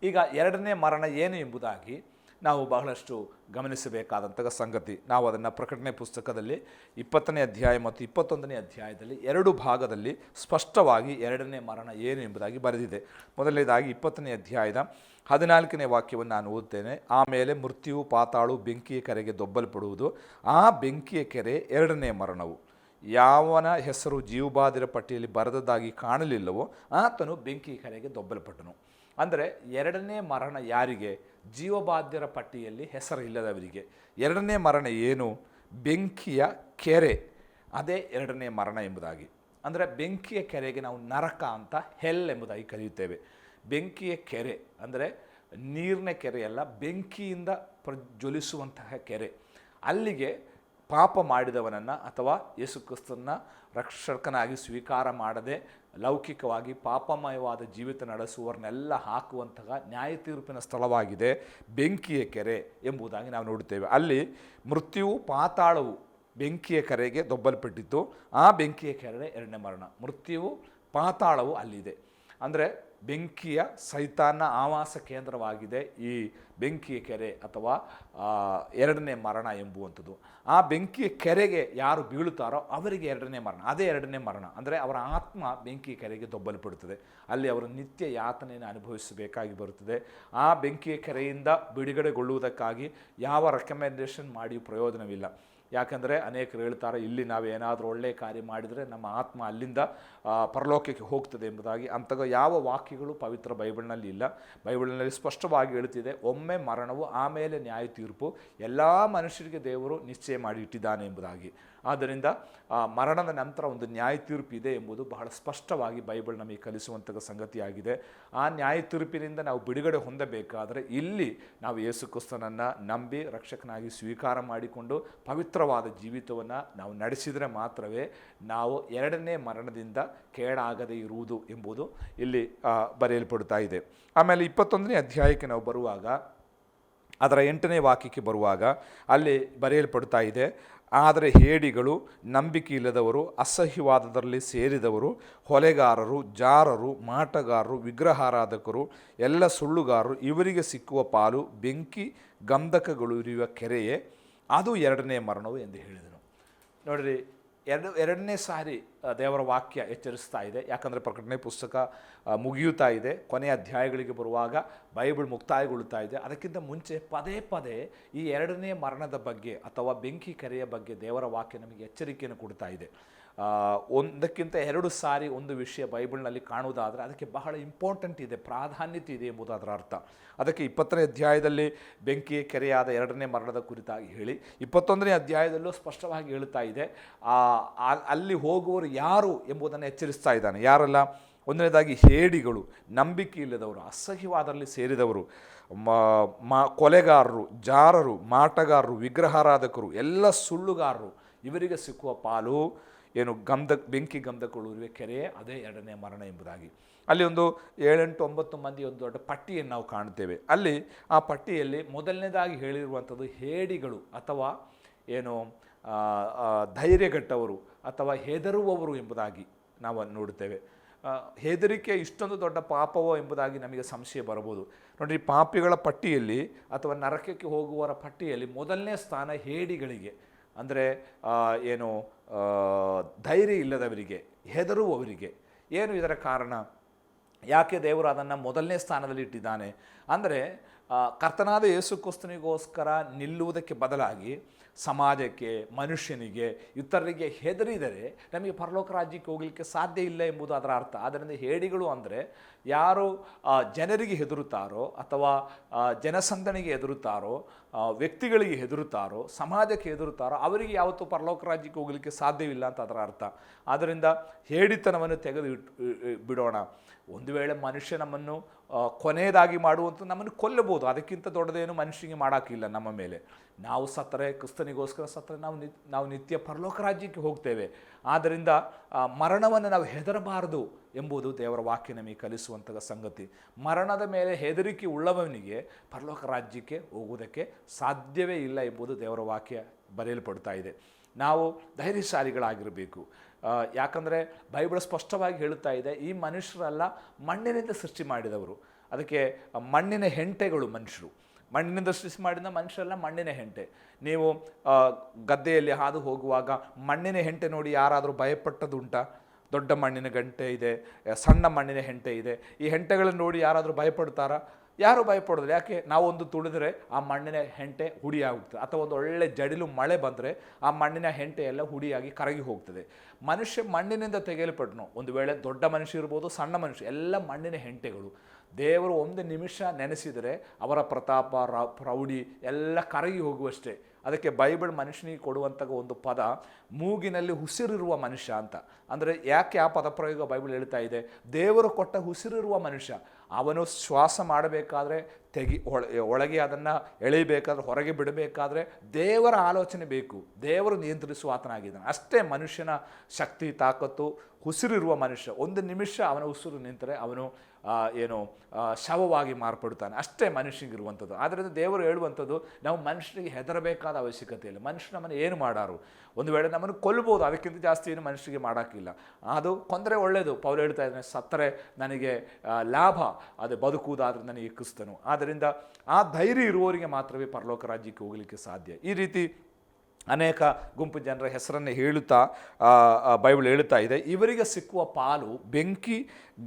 ಈಗ ಎರಡನೇ ಮರಣ ಏನು ಎಂಬುದಾಗಿ ನಾವು ಬಹಳಷ್ಟು ಗಮನಿಸಬೇಕಾದಂಥ ಸಂಗತಿ. ನಾವು ಅದನ್ನು ಪ್ರಕಟಣೆ ಪುಸ್ತಕದಲ್ಲಿ 20ನೇ ಅಧ್ಯಾಯ ಮತ್ತು 21ನೇ ಅಧ್ಯಾಯದಲ್ಲಿ 2 ಭಾಗದಲ್ಲಿ ಸ್ಪಷ್ಟವಾಗಿ ಎರಡನೇ ಮರಣ ಏನು ಎಂಬುದಾಗಿ ಬರೆದಿದೆ. ಮೊದಲನೇದಾಗಿ 20ನೇ ಅಧ್ಯಾಯದ 14ನೇ ವಾಕ್ಯವನ್ನು ನಾನು ಓದುತ್ತೇನೆ. ಆಮೇಲೆ ಮೃತ್ಯುವು ಪಾತಾಳು ಬೆಂಕಿಯ ಕೆರೆಗೆ ದೊಬ್ಬಲ್ಪಡುವುದು. ಆ ಬೆಂಕಿಯ ಕೆರೆ ಎರಡನೇ ಮರಣವು. ಯಾವನ ಹೆಸರು ಜೀವಬಾಧಿರ ಪಟ್ಟಿಯಲ್ಲಿ ಬರೆದದ್ದಾಗಿ ಕಾಣಲಿಲ್ಲವೋ ಆತನು ಬೆಂಕಿಯ ಕೆರೆಗೆ ದೊಬ್ಬಲ್ಪಟ್ಟನು. ಅಂದರೆ ಎರಡನೇ ಮರಣ ಯಾರಿಗೆ? ಜೀವಬಾಧ್ಯರ ಪಟ್ಟಿಯಲ್ಲಿ ಹೆಸರಿಲ್ಲದವರಿಗೆ. ಎರಡನೇ ಮರಣ ಏನು? ಬೆಂಕಿಯ ಕೆರೆ. ಅದೇ ಎರಡನೇ ಮರಣ ಎಂಬುದಾಗಿ. ಅಂದರೆ ಬೆಂಕಿಯ ಕೆರೆಗೆ ನಾವು ನರಕ ಅಂತ ಹೆಲ್ ಎಂಬುದಾಗಿ ಕರೆಯುತ್ತೇವೆ. ಬೆಂಕಿಯ ಕೆರೆ ಅಂದರೆ ನೀರಿನ ಕೆರೆಯಲ್ಲ, ಬೆಂಕಿಯಿಂದ ಪ್ರಜ್ವಲಿಸುವಂತಹ ಕೆರೆ. ಅಲ್ಲಿಗೆ ಪಾಪ ಮಾಡಿದವನನ್ನು ಅಥವಾ ಯೇಸು ಕ್ರಿಸ್ತನ ರಕ್ಷಕನಾಗಿ ಸ್ವೀಕಾರ ಮಾಡದೆ ಲೌಕಿಕವಾಗಿ ಪಾಪಮಯವಾದ ಜೀವಿತ ನಡೆಸುವವರನ್ನೆಲ್ಲ ಹಾಕುವಂತಹ ನ್ಯಾಯ ತೀರ್ಪಿನ ಸ್ಥಳವಾಗಿದೆ ಬೆಂಕಿಯ ಕೆರೆ ಎಂಬುದಾಗಿ ನಾವು ನೋಡುತ್ತೇವೆ. ಅಲ್ಲಿ ಮೃತ್ಯುವು ಪಾತಾಳವು ಬೆಂಕಿಯ ಕೆರೆಗೆ ದೊಬ್ಬಲ್ಪಟ್ಟಿತ್ತು. ಆ ಬೆಂಕಿಯ ಕೆರೆ ಎರಡನೇ ಮರಣ. ಮೃತ್ಯುವು ಪಾತಾಳವು ಅಲ್ಲಿದೆ. ಅಂದರೆ ಬೆಂಕಿಯ ಸೈತಾನ ಆವಾಸ ಕೇಂದ್ರವಾಗಿದೆ ಈ ಬೆಂಕಿಯ ಕೆರೆ ಅಥವಾ ಎರಡನೇ ಮರಣ ಎಂಬುವಂಥದ್ದು. ಆ ಬೆಂಕಿಯ ಕೆರೆಗೆ ಯಾರು ಬೀಳುತ್ತಾರೋ ಅವರಿಗೆ ಎರಡನೇ ಮರಣ. ಅದೇ ಎರಡನೇ ಮರಣ. ಅಂದರೆ ಅವರ ಆತ್ಮ ಬೆಂಕಿಯ ಕೆರೆಗೆ ದೊಬ್ಬಲ್ಪಡುತ್ತದೆ. ಅಲ್ಲಿ ಅವರು ನಿತ್ಯ ಯಾತನೆಯನ್ನು ಅನುಭವಿಸಬೇಕಾಗಿ ಬರುತ್ತದೆ. ಆ ಬೆಂಕಿಯ ಕೆರೆಯಿಂದ ಬಿಡುಗಡೆಗೊಳ್ಳುವುದಕ್ಕಾಗಿ ಯಾವ ರೆಕಮೆಂಡೇಷನ್ ಮಾಡಿಯೂ ಪ್ರಯೋಜನವಿಲ್ಲ. ಯಾಕಂದರೆ ಅನೇಕರು ಹೇಳ್ತಾರೆ, ಇಲ್ಲಿ ನಾವೇನಾದರೂ ಒಳ್ಳೆಯ ಕಾರ್ಯ ಮಾಡಿದರೆ ನಮ್ಮ ಆತ್ಮ ಅಲ್ಲಿಂದ ಪರಲೋಕಕ್ಕೆ ಹೋಗ್ತದೆ ಎಂಬುದಾಗಿ. ಅಂತಹ ಯಾವ ವಾಕ್ಯಗಳು ಪವಿತ್ರ ಬೈಬಲ್ನಲ್ಲಿ ಇಲ್ಲ. ಬೈಬಲ್ನಲ್ಲಿ ಸ್ಪಷ್ಟವಾಗಿ ಹೇಳ್ತಿದೆ, ಒಮ್ಮೆ ಮರಣವು ಆಮೇಲೆ ನ್ಯಾಯ ತೀರ್ಪು ಎಲ್ಲ ಮನುಷ್ಯರಿಗೆ ದೇವರು ನಿಶ್ಚಯ ಮಾಡಿ ಇಟ್ಟಿದ್ದಾನೆ ಎಂಬುದಾಗಿ. ಆದ್ದರಿಂದ ಮರಣದ ನಂತರ ಒಂದು ನ್ಯಾಯ ತೀರ್ಪು ಇದೆ ಎಂಬುದು ಬಹಳ ಸ್ಪಷ್ಟವಾಗಿ ಬೈಬಲ್ ನಮಗೆ ಕಲಿಸುವಂತಹ ಸಂಗತಿಯಾಗಿದೆ. ಆ ನ್ಯಾಯ ತೀರ್ಪಿನಿಂದ ನಾವು ಬಿಡುಗಡೆ ಹೊಂದಬೇಕಾದರೆ ಇಲ್ಲಿ ನಾವು ಯೇಸು ಕ್ರಿಸ್ತನನ್ನು ನಂಬಿ ರಕ್ಷಕನಾಗಿ ಸ್ವೀಕಾರ ಮಾಡಿಕೊಂಡು ಪವಿತ್ರವಾದ ಜೀವಿತವನ್ನು ನಾವು ನಡೆಸಿದರೆ ಮಾತ್ರವೇ ನಾವು ಎರಡನೇ ಮರಣದಿಂದ ಕೇಡಾಗದೇ ಇರುವುದು ಎಂಬುದು ಇಲ್ಲಿ ಬರೆಯಲ್ಪಡ್ತಾ ಇದೆ. ಆಮೇಲೆ 21ನೇ ಅಧ್ಯಾಯಕ್ಕೆ ನಾವು ಬರುವಾಗ ಅದರ 8ನೇ ವಾಕ್ಯಕ್ಕೆ ಬರುವಾಗ ಅಲ್ಲಿ ಬರೆಯಲ್ಪಡ್ತಾ ಇದೆ, ಆದರೆ ಹೇಡಿಗಳು, ನಂಬಿಕೆ ಇಲ್ಲದವರು, ಅಸಹ್ಯವಾದದಲ್ಲಿ ಸೇರಿದವರು, ಹೊಲೆಗಾರರು, ಜಾರರು, ಮಾಟಗಾರರು, ವಿಗ್ರಹಾರಾಧಕರು, ಎಲ್ಲ ಸುಳ್ಳುಗಾರರು ಇವರಿಗೆ ಸಿಕ್ಕುವ ಪಾಲು ಬೆಂಕಿ ಗಂಧಕಗಳು ಇರುವ ಕೆರೆಯೇ, ಅದು ಎರಡನೇ ಮರಣವು ಎಂದು ಹೇಳಿದನು. ನೋಡಿರಿ, ಎರಡನೇ ಸಾರಿ ದೇವರ ವಾಕ್ಯ ಎಚ್ಚರಿಸ್ತಾ ಇದೆ. ಯಾಕಂದರೆ ಪ್ರಕಟಣೆ ಪುಸ್ತಕ ಮುಗಿಯುತ್ತಾ ಇದೆ, ಕೊನೆಯ ಅಧ್ಯಾಯಗಳಿಗೆ ಬರುವಾಗ ಬೈಬಲ್ ಮುಕ್ತಾಯಗೊಳ್ಳುತ್ತಾ ಇದೆ. ಅದಕ್ಕಿಂತ ಮುಂಚೆ ಪದೇ ಪದೇ ಈ ಎರಡನೇ ಮರಣದ ಬಗ್ಗೆ ಅಥವಾ ಬೆಂಕಿ ಕೆರೆಯ ಬಗ್ಗೆ ದೇವರ ವಾಕ್ಯ ನಮಗೆ ಎಚ್ಚರಿಕೆಯನ್ನು ಕೊಡ್ತಾ ಇದೆ. ಒಂದಕ್ಕಿಂತ 2 ಸಾರಿ ಒಂದು ವಿಷಯ ಬೈಬಲ್ನಲ್ಲಿ ಕಾಣುವುದಾದರೆ ಅದಕ್ಕೆ ಬಹಳ ಇಂಪಾರ್ಟೆಂಟ್ ಇದೆ, ಪ್ರಾಧಾನ್ಯತೆ ಇದೆ ಎಂಬುದು ಅದರ ಅರ್ಥ. ಅದಕ್ಕೆ 20ನೇ ಅಧ್ಯಾಯದಲ್ಲಿ ಬೆಂಕಿಯ ಕೆರೆಯಾದ ಎರಡನೇ ಮರಣದ ಕುರಿತಾಗಿ ಹೇಳಿ 21ನೇ ಅಧ್ಯಾಯದಲ್ಲೂ ಸ್ಪಷ್ಟವಾಗಿ ಹೇಳ್ತಾ ಇದೆ ಅಲ್ಲಿ ಹೋಗುವವರು ಯಾರು ಎಂಬುದನ್ನು ಎಚ್ಚರಿಸ್ತಾ ಇದ್ದಾನೆ. ಯಾರೆಲ್ಲ? ಒಂದನೇದಾಗಿ ಹೇಡಿಗಳು, ನಂಬಿಕೆ ಇಲ್ಲದವರು, ಅಸಹ್ಯವಾದರಲ್ಲಿ ಸೇರಿದವರು, ಕೊಲೆಗಾರರು, ಜಾರರು, ಮಾಟಗಾರರು, ವಿಗ್ರಹಾರಾಧಕರು, ಎಲ್ಲ ಸುಳ್ಳುಗಾರರು ಇವರಿಗೆ ಸಿಕ್ಕುವ ಪಾಲು ಏನು ಬೆಂಕಿ ಗಂಧಕೊಳ್ಳುವ ಕೆರೆ, ಅದೇ ಎರಡನೇ ಮರಣ ಎಂಬುದಾಗಿ. ಅಲ್ಲಿ ಒಂದು 7-8-9 ಮಂದಿ ಒಂದು ದೊಡ್ಡ ಪಟ್ಟಿಯನ್ನು ನಾವು ಕಾಣ್ತೇವೆ. ಅಲ್ಲಿ ಆ ಪಟ್ಟಿಯಲ್ಲಿ ಮೊದಲನೇದಾಗಿ ಹೇಳಿರುವಂಥದ್ದು ಹೇಡಿಗಳು ಅಥವಾ ಏನು ಧೈರ್ಯಗೆಟ್ಟವರು ಅಥವಾ ಹೆದರುವವರು ಎಂಬುದಾಗಿ ನಾವು ನೋಡುತ್ತೇವೆ. ಹೆದರಿಕೆ ಇಷ್ಟೊಂದು ದೊಡ್ಡ ಪಾಪವೋ ಎಂಬುದಾಗಿ ನಮಗೆ ಸಂಶಯ ಬರಬಹುದು. ನೋಡಿರಿ, ಪಾಪಿಗಳ ಪಟ್ಟಿಯಲ್ಲಿ ಅಥವಾ ನರಕಕ್ಕೆ ಹೋಗುವವರ ಪಟ್ಟಿಯಲ್ಲಿ ಮೊದಲನೇ ಸ್ಥಾನ ಹೇಡಿಗಳಿಗೆ, ಅಂದರೆ ಏನು ಧೈರ್ಯ ಇಲ್ಲದವರಿಗೆ, ಹೆದರುವವರಿಗೆ. ಏನು ಇದರ ಕಾರಣ? ಯಾಕೆ ದೇವರು ಅದನ್ನು ಮೊದಲನೇ ಸ್ಥಾನದಲ್ಲಿ ಇಟ್ಟಿದ್ದಾನೆ ಅಂದರೆ ಕರ್ತನಾದ ಯೇಸು ಕ್ರಿಸ್ತನಿಗೋಸ್ಕರ ನಿಲ್ಲುವುದಕ್ಕೆ ಬದಲಾಗಿ ಸಮಾಜಕ್ಕೆ, ಮನುಷ್ಯನಿಗೆ, ಇತರರಿಗೆ ಹೆದರಿದರೆ ನಮಗೆ ಪರಲೋಕ ರಾಜ್ಯಕ್ಕೆ ಹೋಗಲಿಕ್ಕೆ ಸಾಧ್ಯ ಇಲ್ಲ ಎಂಬುದು ಅದರ ಅರ್ಥ. ಆದ್ದರಿಂದ ಹೇಡಿಗಳು ಅಂದರೆ ಯಾರು ಜನರಿಗೆ ಹೆದರುತ್ತಾರೋ ಅಥವಾ ಜನಸಂದಣಿಗೆ ಹೆದರುತ್ತಾರೋ, ವ್ಯಕ್ತಿಗಳಿಗೆ ಹೆದರುತ್ತಾರೋ, ಸಮಾಜಕ್ಕೆ ಹೆದರುತ್ತಾರೋ ಅವರಿಗೆ ಯಾವತ್ತೂ ಪರಲೋಕ ರಾಜ್ಯಕ್ಕೆ ಹೋಗಲಿಕ್ಕೆ ಸಾಧ್ಯವಿಲ್ಲ ಅಂತ ಅದರ ಅರ್ಥ. ಆದ್ದರಿಂದ ಹೇಡಿತನವನ್ನು ತೆಗೆದು ಬಿಡೋಣ. ಒಂದು ವೇಳೆ ಮನುಷ್ಯ ನಮ್ಮನ್ನು ಕೊನೆಯದಾಗಿ ಮಾಡುವಂಥ ನಮ್ಮನ್ನು ಕೊಲ್ಲಬಹುದು, ಅದಕ್ಕಿಂತ ದೊಡ್ಡದೇನು ಮನುಷ್ಯನಿಗೆ ಮಾಡೋಕ್ಕಿಲ್ಲ ನಮ್ಮ ಮೇಲೆ. ನಾವು ಸತ್ತರೆ, ಕ್ರಿಸ್ತನಿಗೋಸ್ಕರ ಸತ್ತರೆ ನಾವು ನಿತ್ಯ ಪರಲೋಕ ರಾಜ್ಯಕ್ಕೆ ಹೋಗ್ತೇವೆ. ಆದ್ದರಿಂದ ಮರಣವನ್ನು ನಾವು ಹೆದರಬಾರದು ಎಂಬುದು ದೇವರ ವಾಕ್ಯ ನಮಗೆ ಕಲಿಸುವಂಥ ಸಂಗತಿ. ಮರಣದ ಮೇಲೆ ಹೆದರಿಕೆ ಉಳ್ಳವನಿಗೆ ಪರಲೋಕ ರಾಜ್ಯಕ್ಕೆ ಹೋಗುವುದಕ್ಕೆ ಸಾಧ್ಯವೇ ಇಲ್ಲ ಎಂಬುದು ದೇವರ ವಾಕ್ಯ ಬರೆಯಲ್ಪಡ್ತಾ ಇದೆ. ನಾವು ಧೈರ್ಯಶಾಲಿಗಳಾಗಿರಬೇಕು. ಯಾಕಂದರೆ ಬೈಬಲ್ ಸ್ಪಷ್ಟವಾಗಿ ಹೇಳುತ್ತಾ ಇದೆ, ಈ ಮನುಷ್ಯರೆಲ್ಲ ಮಣ್ಣಿನಿಂದ ಸೃಷ್ಟಿ ಮಾಡಿದವರು. ಅದಕ್ಕೆ ಮಣ್ಣಿನ ಹೆಂಟೆಗಳು ಮನುಷ್ಯರು. ಮಣ್ಣಿನಿಂದ ಸೃಷ್ಟಿ ಮಾಡಿದ ಮನುಷ್ಯರೆಲ್ಲ ಮಣ್ಣಿನ ಹೆಂಟೆ. ನೀವು ಗದ್ದೆಯಲ್ಲಿ ಹಾದು ಹೋಗುವಾಗ ಮಣ್ಣಿನ ಹೆಂಟೆ ನೋಡಿ ಯಾರಾದರೂ ಭಯಪಟ್ಟದುಂಟಾ? ದೊಡ್ಡ ಮಣ್ಣಿನ ಗಂಟೆ ಇದೆ, ಸಣ್ಣ ಮಣ್ಣಿನ ಹೆಂಟೆ ಇದೆ. ಈ ಹೆಂಟೆಗಳನ್ನು ನೋಡಿ ಯಾರಾದರೂ ಭಯಪಡ್ತಾರಾ? ಯಾರೂ ಭಯಪಡೋದಿಲ್ಲ. ಯಾಕೆ? ನಾವೊಂದು ತುಳಿದ್ರೆ ಆ ಮಣ್ಣಿನ ಹೆಂಟೆ ಹುಡಿಯಾಗುತ್ತದೆ, ಅಥವಾ ಒಂದು ಒಳ್ಳೆ ಜಡಿಲು ಮಳೆ ಬಂದರೆ ಆ ಮಣ್ಣಿನ ಹೆಂಟೆ ಎಲ್ಲ ಹುಡಿಯಾಗಿ ಕರಗಿ ಹೋಗ್ತದೆ. ಮನುಷ್ಯ ಮಣ್ಣಿನಿಂದ ತೆಗೆಯಲ್ಪಟ್ಟನು. ಒಂದು ವೇಳೆ ದೊಡ್ಡ ಮನುಷ್ಯ ಇರ್ಬೋದು, ಸಣ್ಣ ಮನುಷ್ಯ, ಎಲ್ಲ ಮಣ್ಣಿನ ಹೆಂಟೆಗಳು. ದೇವರು ಒಂದು ನಿಮಿಷ ನೆನೆಸಿದರೆ ಅವರ ಪ್ರತಾಪ, ಪ್ರೌಢಿ ಎಲ್ಲ ಕರಗಿ ಹೋಗುವಷ್ಟೇ. ಅದಕ್ಕೆ ಬೈಬಲ್ ಮನುಷ್ಯನಿಗೆ ಕೊಡುವಂಥ ಒಂದು ಪದ ಮೂಗಿನಲ್ಲಿ ಉಸಿರಿರುವ ಮನುಷ್ಯ ಅಂತ. ಅಂದರೆ ಯಾಕೆ ಆ ಪದ ಪ್ರಯೋಗ ಬೈಬಲ್ ಹೇಳ್ತಾ ಇದೆ? ದೇವರು ಕೊಟ್ಟ ಉಸಿರಿರುವ ಮನುಷ್ಯ. ಅವನು ಶ್ವಾಸ ಮಾಡಬೇಕಾದ್ರೆ ಒಳಗೆ ಅದನ್ನು ಎಳೆಯಬೇಕಾದ್ರೆ, ಹೊರಗೆ ಬಿಡಬೇಕಾದ್ರೆ ದೇವರ ಆಲೋಚನೆ ಬೇಕು. ದೇವರು ನಿಯಂತ್ರಿಸುವ ಆತನಾಗಿದ್ದಾನೆ. ಅಷ್ಟೇ ಮನುಷ್ಯನ ಶಕ್ತಿ, ತಾಕತ್ತು. ಉಸಿರಿರುವ ಮನುಷ್ಯ, ಒಂದು ನಿಮಿಷ ಅವನ ಉಸಿರು ನಿಂತರೆ ಅವನು ಶವವಾಗಿ ಮಾರ್ಪಡ್ತಾನೆ. ಅಷ್ಟೇ ಮನುಷ್ಯನಿಗಿರುವಂಥದ್ದು. ಆದ್ದರಿಂದ ದೇವರು ಹೇಳುವಂಥದ್ದು, ನಾವು ಮನುಷ್ಯನಿಗೆ ಹೆದರಬೇಕಾದ ಅವಶ್ಯಕತೆ ಇಲ್ಲ. ಮನುಷ್ಯ ನಮ್ಮನ್ನು ಏನು ಮಾಡಾರು? ಒಂದು ವೇಳೆ ನಮ್ಮನ್ನು ಕೊಲ್ಬೋದು, ಅದಕ್ಕಿಂತ ಜಾಸ್ತಿ ಏನು ಮನುಷ್ಯನಿಗೆ ಮಾಡೋಕ್ಕಿಲ್ಲ. ಅದು ಕೊಂದರೆ ಒಳ್ಳೆಯದು. ಪೌಲ ಹೇಳ್ತಾ ಇದ್ದಾನೆ, ಸತ್ತರೆ ನನಗೆ ಲಾಭ, ಅದು ಬದುಕುವುದಾದ್ರೆ ನನಗೆ ಕ್ರಿಸ್ತನು. ಆದ್ದರಿಂದ ಆ ಧೈರ್ಯ ಇರುವವರಿಗೆ ಮಾತ್ರವೇ ಪರಲೋಕ ರಾಜ್ಯಕ್ಕೆ ಹೋಗಲಿಕ್ಕೆ ಸಾಧ್ಯ. ಈ ರೀತಿ ಅನೇಕ ಗುಂಪು ಜನರ ಹೆಸರನ್ನು ಹೇಳುತ್ತಾ ಬೈಬಲ್ ಹೇಳುತ್ತಾ ಇದೆ, ಇವರಿಗೆ ಸಿಕ್ಕುವ ಪಾಲು ಬೆಂಕಿ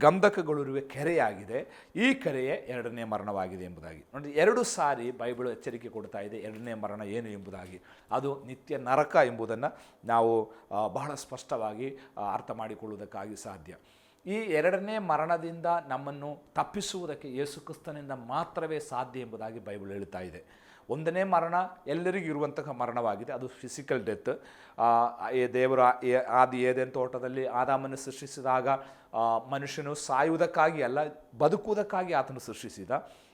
ಗಂಧಕಗಳಿರುವ ಕೆರೆಯಾಗಿದೆ, ಈ ಕೆರೆಯೇ ಎರಡನೇ ಮರಣವಾಗಿದೆ ಎಂಬುದಾಗಿ. ನೋಡಿ, 2 ಸಾರಿ ಬೈಬಲ್ ಎಚ್ಚರಿಕೆ ಕೊಡ್ತಾ ಇದೆ ಎರಡನೇ ಮರಣ ಏನು ಎಂಬುದಾಗಿ. ಅದು ನಿತ್ಯ ನರಕ ಎಂಬುದನ್ನು ನಾವು ಬಹಳ ಸ್ಪಷ್ಟವಾಗಿ ಅರ್ಥ ಮಾಡಿಕೊಳ್ಳುವುದಕ್ಕಾಗಿ ಸಾಧ್ಯ. ಈ ಎರಡನೇ ಮರಣದಿಂದ ನಮ್ಮನ್ನು ತಪ್ಪಿಸುವುದಕ್ಕೆ ಯೇಸು ಕ್ರಿಸ್ತನಿಂದ ಮಾತ್ರವೇ ಸಾಧ್ಯ ಎಂಬುದಾಗಿ ಬೈಬಲ್ ಹೇಳುತ್ತಾ ಇದೆ. ಒಂದನೇ ಮರಣ ಎಲ್ಲರಿಗೂ ಇರುವಂತಹ ಮರಣವಾಗಿದೆ, ಅದು ಫಿಸಿಕಲ್ ಡೆತ್. ದೇವರ ಏದೆನ್ ತೋಟದಲ್ಲಿ ಆದಾಮನ್ನು ಸೃಷ್ಟಿಸಿದಾಗ ಮನುಷ್ಯನು ಸಾಯುವುದಕ್ಕಾಗಿ ಅಲ್ಲ, ಬದುಕುವುದಕ್ಕಾಗಿ ಆತನು ಸೃಷ್ಟಿಸಿದ.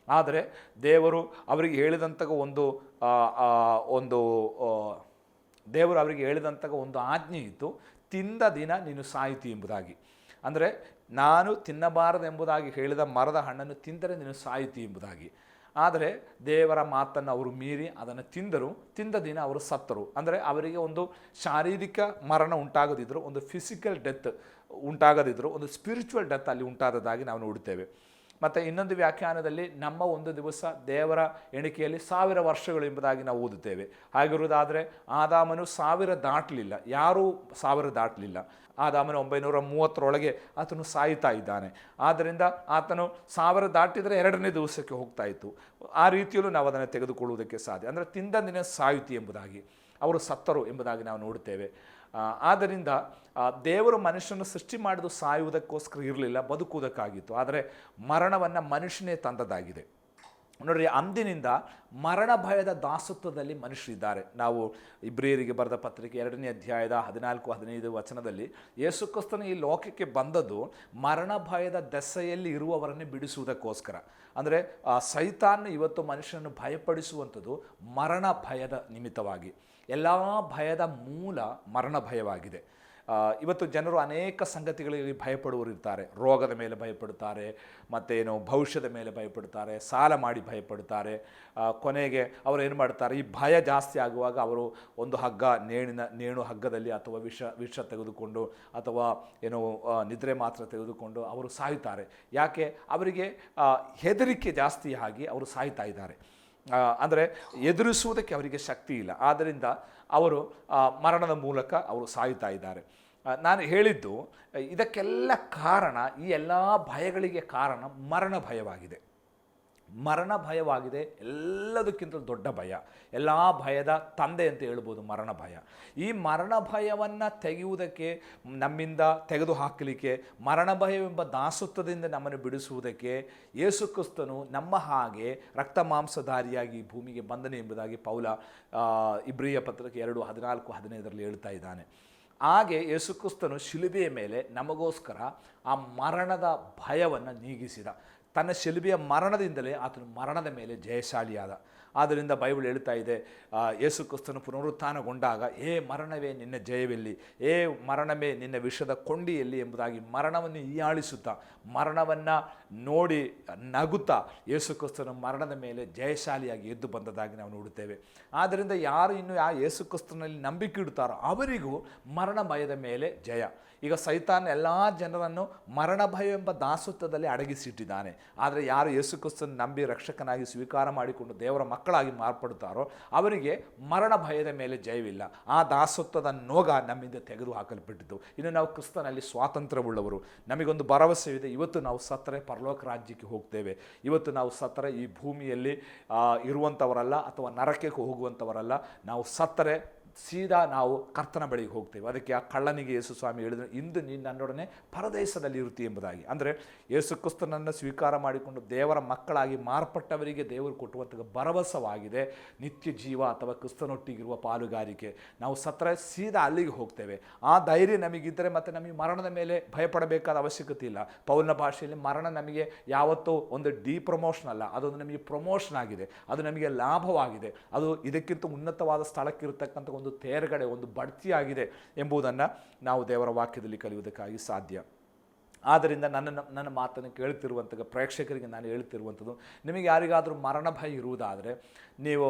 ಆದರೆ ದೇವರು ಅವರಿಗೆ ಹೇಳಿದಂತಹ ಒಂದು ಆಜ್ಞೆ ಇತ್ತು, ತಿಂದ ದಿನ ನೀನು ಸಾಯಿತಿ ಎಂಬುದಾಗಿ. ಅಂದರೆ ನಾನು ತಿನ್ನಬಾರದೆಂಬುದಾಗಿ ಹೇಳಿದ ಮರದ ಹಣ್ಣನ್ನು ತಿಂದರೆ ನೀನು ಸಾಯಿತಿ ಎಂಬುದಾಗಿ. ಆದರೆ ದೇವರ ಮಾತನ್ನು ಅವರು ಮೀರಿ ಅದನ್ನು ತಿಂದರು. ತಿಂದ ದಿನ ಅವರು ಸತ್ತರು. ಅಂದರೆ ಅವರಿಗೆ ಒಂದು ಶಾರೀರಿಕ ಮರಣ ಉಂಟಾಗದಿದ್ದರು, ಒಂದು ಫಿಸಿಕಲ್ ಡೆತ್ ಉಂಟಾಗದಿದ್ದರು, ಒಂದು ಸ್ಪಿರಿಚುವಲ್ ಡೆತ್ ಅಲ್ಲಿ ಉಂಟಾದದಾಗಿ ನಾವು ನೋಡುತ್ತೇವೆ. ಮತ್ತು ಇನ್ನೊಂದು ವ್ಯಾಖ್ಯಾನದಲ್ಲಿ ನಮ್ಮ ಒಂದು ದಿವಸ ದೇವರ ಎಣಿಕೆಯಲ್ಲಿ 1000 ವರ್ಷಗಳು ಎಂಬುದಾಗಿ ನಾವು ಓದುತ್ತೇವೆ. ಹಾಗಿರುವುದಾದರೆ ಆದಾಮನು 1000 ದಾಟಲಿಲ್ಲ, ಯಾರೂ 1000 ದಾಟಲಿಲ್ಲ. ಆದಾಮನು 930 ಆತನು ಸಾಯ್ತಾ ಇದ್ದಾನೆ. ಆದ್ದರಿಂದ ಆತನು 1000 ದಾಟಿದರೆ 2ನೇ ದಿವಸಕ್ಕೆ ಹೋಗ್ತಾ ಇತ್ತು. ಆ ರೀತಿಯಲ್ಲೂ ನಾವು ಅದನ್ನು ತೆಗೆದುಕೊಳ್ಳುವುದಕ್ಕೆ ಸಾಧ್ಯ. ಅಂದರೆ ತಿಂದ ದಿನ ಸಾಯುತಿ ಎಂಬುದಾಗಿ, ಅವರು ಸತ್ತರು ಎಂಬುದಾಗಿ ನಾವು ನೋಡುತ್ತೇವೆ. ಆದ್ದರಿಂದ ದೇವರು ಮನುಷ್ಯನ ಸೃಷ್ಟಿ ಮಾಡಿದ್ದು ಸಾಯುವುದಕ್ಕೋಸ್ಕರ ಇರಲಿಲ್ಲ, ಬದುಕುವುದಕ್ಕಾಗಿತ್ತು. ಆದರೆ ಮರಣವನ್ನು ಮನುಷ್ಯನೇ ತಂದದ್ದಾಗಿದೆ. ನೋಡ್ರಿ, ಅಂದಿನಿಂದ ಮರಣ ಭಯದ ದಾಸತ್ವದಲ್ಲಿ ಮನುಷ್ಯರಿದ್ದಾರೆ. ನಾವು ಇಬ್ರಿಯರಿಗೆ ಬರೆದ ಪತ್ರಿಕೆ 2ನೇ ಅಧ್ಯಾಯದ 14-15 ವಚನದಲ್ಲಿ ಯೇಸು ಕ್ರಿಸ್ತನು ಈ ಲೋಕಕ್ಕೆ ಬಂದದ್ದು ಮರಣ ಭಯದ ದೆಸೆಯಲ್ಲಿ ಇರುವವರನ್ನೇ ಬಿಡಿಸುವುದಕ್ಕೋಸ್ಕರ. ಅಂದರೆ ಸೈತಾನ್ ಇವತ್ತು ಮನುಷ್ಯನನ್ನು ಭಯಪಡಿಸುವಂಥದ್ದು ಮರಣ ಭಯದ ನಿಮಿತ್ತವಾಗಿ. ಎಲ್ಲ ಭಯದ ಮೂಲ ಮರಣ ಭಯವಾಗಿದೆ. ಇವತ್ತು ಜನರು ಅನೇಕ ಸಂಗತಿಗಳಿಗೆ ಭಯಪಡುವವರು ಇರ್ತಾರೆ. ರೋಗದ ಮೇಲೆ ಭಯಪಡ್ತಾರೆ, ಮತ್ತೇನು ಭವಿಷ್ಯದ ಮೇಲೆ ಭಯಪಡ್ತಾರೆ, ಸಾಲ ಮಾಡಿ ಭಯಪಡ್ತಾರೆ. ಕೊನೆಗೆ ಅವರು ಏನು ಮಾಡ್ತಾರೆ, ಈ ಭಯ ಜಾಸ್ತಿ ಆಗುವಾಗ ಅವರು ಒಂದು ನೇಣು ಹಗ್ಗದಲ್ಲಿ ಅಥವಾ ವಿಷ ತೆಗೆದುಕೊಂಡು ಅಥವಾ ನಿದ್ರೆ ಮಾತ್ರ ತೆಗೆದುಕೊಂಡು ಅವರು ಸಾಯ್ತಾರೆ. ಯಾಕೆ? ಅವರಿಗೆ ಹೆದರಿಕೆ ಜಾಸ್ತಿ ಆಗಿ ಅವರು ಸಾಯ್ತಾ ಇದ್ದಾರೆ. ಅಂದರೆ ಎದುರಿಸುವುದಕ್ಕೆ ಅವರಿಗೆ ಶಕ್ತಿ ಇಲ್ಲ. ಆದ್ದರಿಂದ ಅವರು ಮರಣದ ಮೂಲಕ ಅವರು ಸಾಯುತ್ತಾ ಇದ್ದಾರೆ. ನಾನು ಹೇಳಿದ್ದು, ಇದಕ್ಕೆಲ್ಲ ಕಾರಣ, ಈ ಎಲ್ಲ ಭಯಗಳಿಗೆ ಕಾರಣ ಮರಣ ಭಯವಾಗಿದೆ. ಮರಣ ಭಯವಾಗಿದೆ ಎಲ್ಲದಕ್ಕಿಂತ ದೊಡ್ಡ ಭಯ, ಎಲ್ಲ ಭಯದ ತಂದೆ ಅಂತ ಹೇಳ್ಬೋದು ಮರಣ ಭಯ. ಈ ಮರಣ ಭಯವನ್ನು ತೆಗೆಯುವುದಕ್ಕೆ, ನಮ್ಮಿಂದ ತೆಗೆದು ಹಾಕಲಿಕ್ಕೆ, ಮರಣ ಭಯವೆಂಬ ದಾಸತ್ವದಿಂದ ನಮ್ಮನ್ನು ಬಿಡಿಸುವುದಕ್ಕೆ ಯೇಸು ಕ್ರಿಸ್ತನು ನಮ್ಮ ಹಾಗೆ ರಕ್ತ ಮಾಂಸಧಾರಿಯಾಗಿ ಭೂಮಿಗೆ ಬಂದನು ಎಂಬುದಾಗಿ ಪೌಲ ಇಬ್ರಿಯ ಪತ್ರಕ್ಕೆ 2:14-15 ಹೇಳ್ತಾ ಇದ್ದಾನೆ. ಹಾಗೆ ಯೇಸು ಕ್ರಿಸ್ತನು ಶಿಲುಬೆಯ ಮೇಲೆ ನಮಗೋಸ್ಕರ ಆ ಮರಣದ ಭಯವನ್ನು ನೀಗಿಸಿದ. ತನ್ನ ಶಿಲುಬೆಯ ಮರಣದಿಂದಲೇ ಆತನು ಮರಣದ ಮೇಲೆ ಜಯಶಾಲಿಯಾದ. ಆದ್ದರಿಂದ ಬೈಬಲ್ ಹೇಳ್ತಾ ಇದೆ, ಯೇಸು ಕ್ರಿಸ್ತನು ಪುನರುತ್ಥಾನಗೊಂಡಾಗ ಏ ಮರಣವೇ ನಿನ್ನ ಜಯವೆಲ್ಲಿ, ಏ ಮರಣವೇ ನಿನ್ನ ವಿಷದ ಕೊಂಡಿಯಲ್ಲಿ ಎಂಬುದಾಗಿ ಮರಣವನ್ನು ಹೀಯಾಳಿಸುತ್ತಾ, ಮರಣವನ್ನು ನೋಡಿ ನಗುತ್ತಾ ಯೇಸು ಕ್ರಿಸ್ತನು ಮರಣದ ಮೇಲೆ ಜಯಶಾಲಿಯಾಗಿ ಎದ್ದು ಬಂದದಾಗಿ ನಾವು ನೋಡುತ್ತೇವೆ. ಆದ್ದರಿಂದ ಯಾರು ಇನ್ನು ಆ ಯೇಸು ಕ್ರಿಸ್ತನಲ್ಲಿ ನಂಬಿಕೆ ಇಡುತ್ತಾರೋ ಅವರಿಗೂ ಮರಣ ಭಯದ ಮೇಲೆ ಜಯ. ಈಗ ಸೈತಾನ್ ಎಲ್ಲ ಜನರನ್ನು ಮರಣ ಭಯ ಎಂಬ ದಾಸತ್ವದಲ್ಲಿ ಅಡಗಿಸಿಟ್ಟಿದ್ದಾನೆ. ಆದರೆ ಯಾರು ಯೇಸು ಕ್ರಿಸ್ತನ ನಂಬಿ ರಕ್ಷಕನಾಗಿ ಸ್ವೀಕಾರ ಮಾಡಿಕೊಂಡು ದೇವರ ಮಕ್ಕಳಾಗಿ ಮಾರ್ಪಡುತ್ತಾರೋ ಅವರಿಗೆ ಮರಣ ಭಯದ ಮೇಲೆ ಜಯವಿಲ್ಲ. ಆ ದಾಸತ್ವದ ನೋಗ ನಮ್ಮಿಂದ ತೆಗೆದು ಹಾಕಲ್ಪಟ್ಟಿತು. ಇನ್ನು ನಾವು ಕ್ರಿಸ್ತನಲ್ಲಿ ಸ್ವಾತಂತ್ರ್ಯವುಳ್ಳವರು. ನಮಗೊಂದು ಭರವಸೆವಿದೆ, ಇವತ್ತು ನಾವು ಸತ್ತರೆ ಪರಲೋಕ ರಾಜ್ಯಕ್ಕೆ ಹೋಗ್ತೇವೆ. ಇವತ್ತು ನಾವು ಸತ್ತರೆ ಈ ಭೂಮಿಯಲ್ಲಿ ಇರುವಂಥವರಲ್ಲ ಅಥವಾ ನರಕಕ್ಕೆ ಹೋಗುವಂಥವರಲ್ಲ. ನಾವು ಸತ್ತರೆ ಸೀದಾ ನಾವು ಕರ್ತನ ಬಳಿಗೆ ಹೋಗ್ತೇವೆ. ಅದಕ್ಕೆ ಆ ಕಳ್ಳನಿಗೆ ಯೇಸು ಸ್ವಾಮಿ ಹೇಳಿದ್ರು, ಇಂದು ನೀನು ನನ್ನೊಡನೆ ಪರದೇಶದಲ್ಲಿ ಇರುತ್ತಿ ಎಂಬುದಾಗಿ. ಅಂದರೆ ಯೇಸು ಕ್ರಿಸ್ತನನ್ನು ಸ್ವೀಕಾರ ಮಾಡಿಕೊಂಡು ದೇವರ ಮಕ್ಕಳಾಗಿ ಮಾರ್ಪಟ್ಟವರಿಗೆ ದೇವರು ಕೊಟ್ಟುವಂಥ ಭರವಸವಾಗಿದೆ ನಿತ್ಯ ಜೀವ ಅಥವಾ ಕ್ರಿಸ್ತನೊಟ್ಟಿಗಿರುವ ಪಾಲುಗಾರಿಕೆ. ನಾವು ಸತ್ತರೆ ಸೀದಾ ಅಲ್ಲಿಗೆ ಹೋಗ್ತೇವೆ. ಆ ಧೈರ್ಯ ನಮಗಿದ್ದರೆ ಮತ್ತು ನಮಗೆ ಮರಣದ ಮೇಲೆ ಭಯಪಡಬೇಕಾದ ಅವಶ್ಯಕತೆ ಇಲ್ಲ. ಪೌಲನ ಭಾಷೆಯಲ್ಲಿ ಮರಣ ನಮಗೆ ಯಾವತ್ತೂ ಒಂದು ಡಿಪ್ರಮೋಷನ್ ಅಲ್ಲ, ಅದೊಂದು ನಮಗೆ ಪ್ರಮೋಷನ್ ಆಗಿದೆ, ಅದು ನಮಗೆ ಲಾಭವಾಗಿದೆ, ಅದು ಇದಕ್ಕಿಂತ ಉನ್ನತವಾದ ಸ್ಥಳಕ್ಕಿರತಕ್ಕಂಥ ಒಂದು ತೇರ್ಗಡೆ, ಒಂದು ಬಡ್ತಿಯಾಗಿದೆ ಎಂಬುದನ್ನು ನಾವು ದೇವರ ವಾಕ್ಯದಲ್ಲಿ ಕಲಿಯುವುದಕ್ಕಾಗಿ ಸಾಧ್ಯ. ಆದ್ದರಿಂದ ನನ್ನ ಮಾತನ್ನು ಕೇಳ್ತಿರುವಂಥ ಪ್ರೇಕ್ಷಕರಿಗೆ ನಾನು ಹೇಳ್ತಿರುವಂಥದ್ದು, ನಿಮಗೆ ಯಾರಿಗಾದರೂ ಮರಣ ಭಯ ಇರುವುದಾದರೆ ನೀವು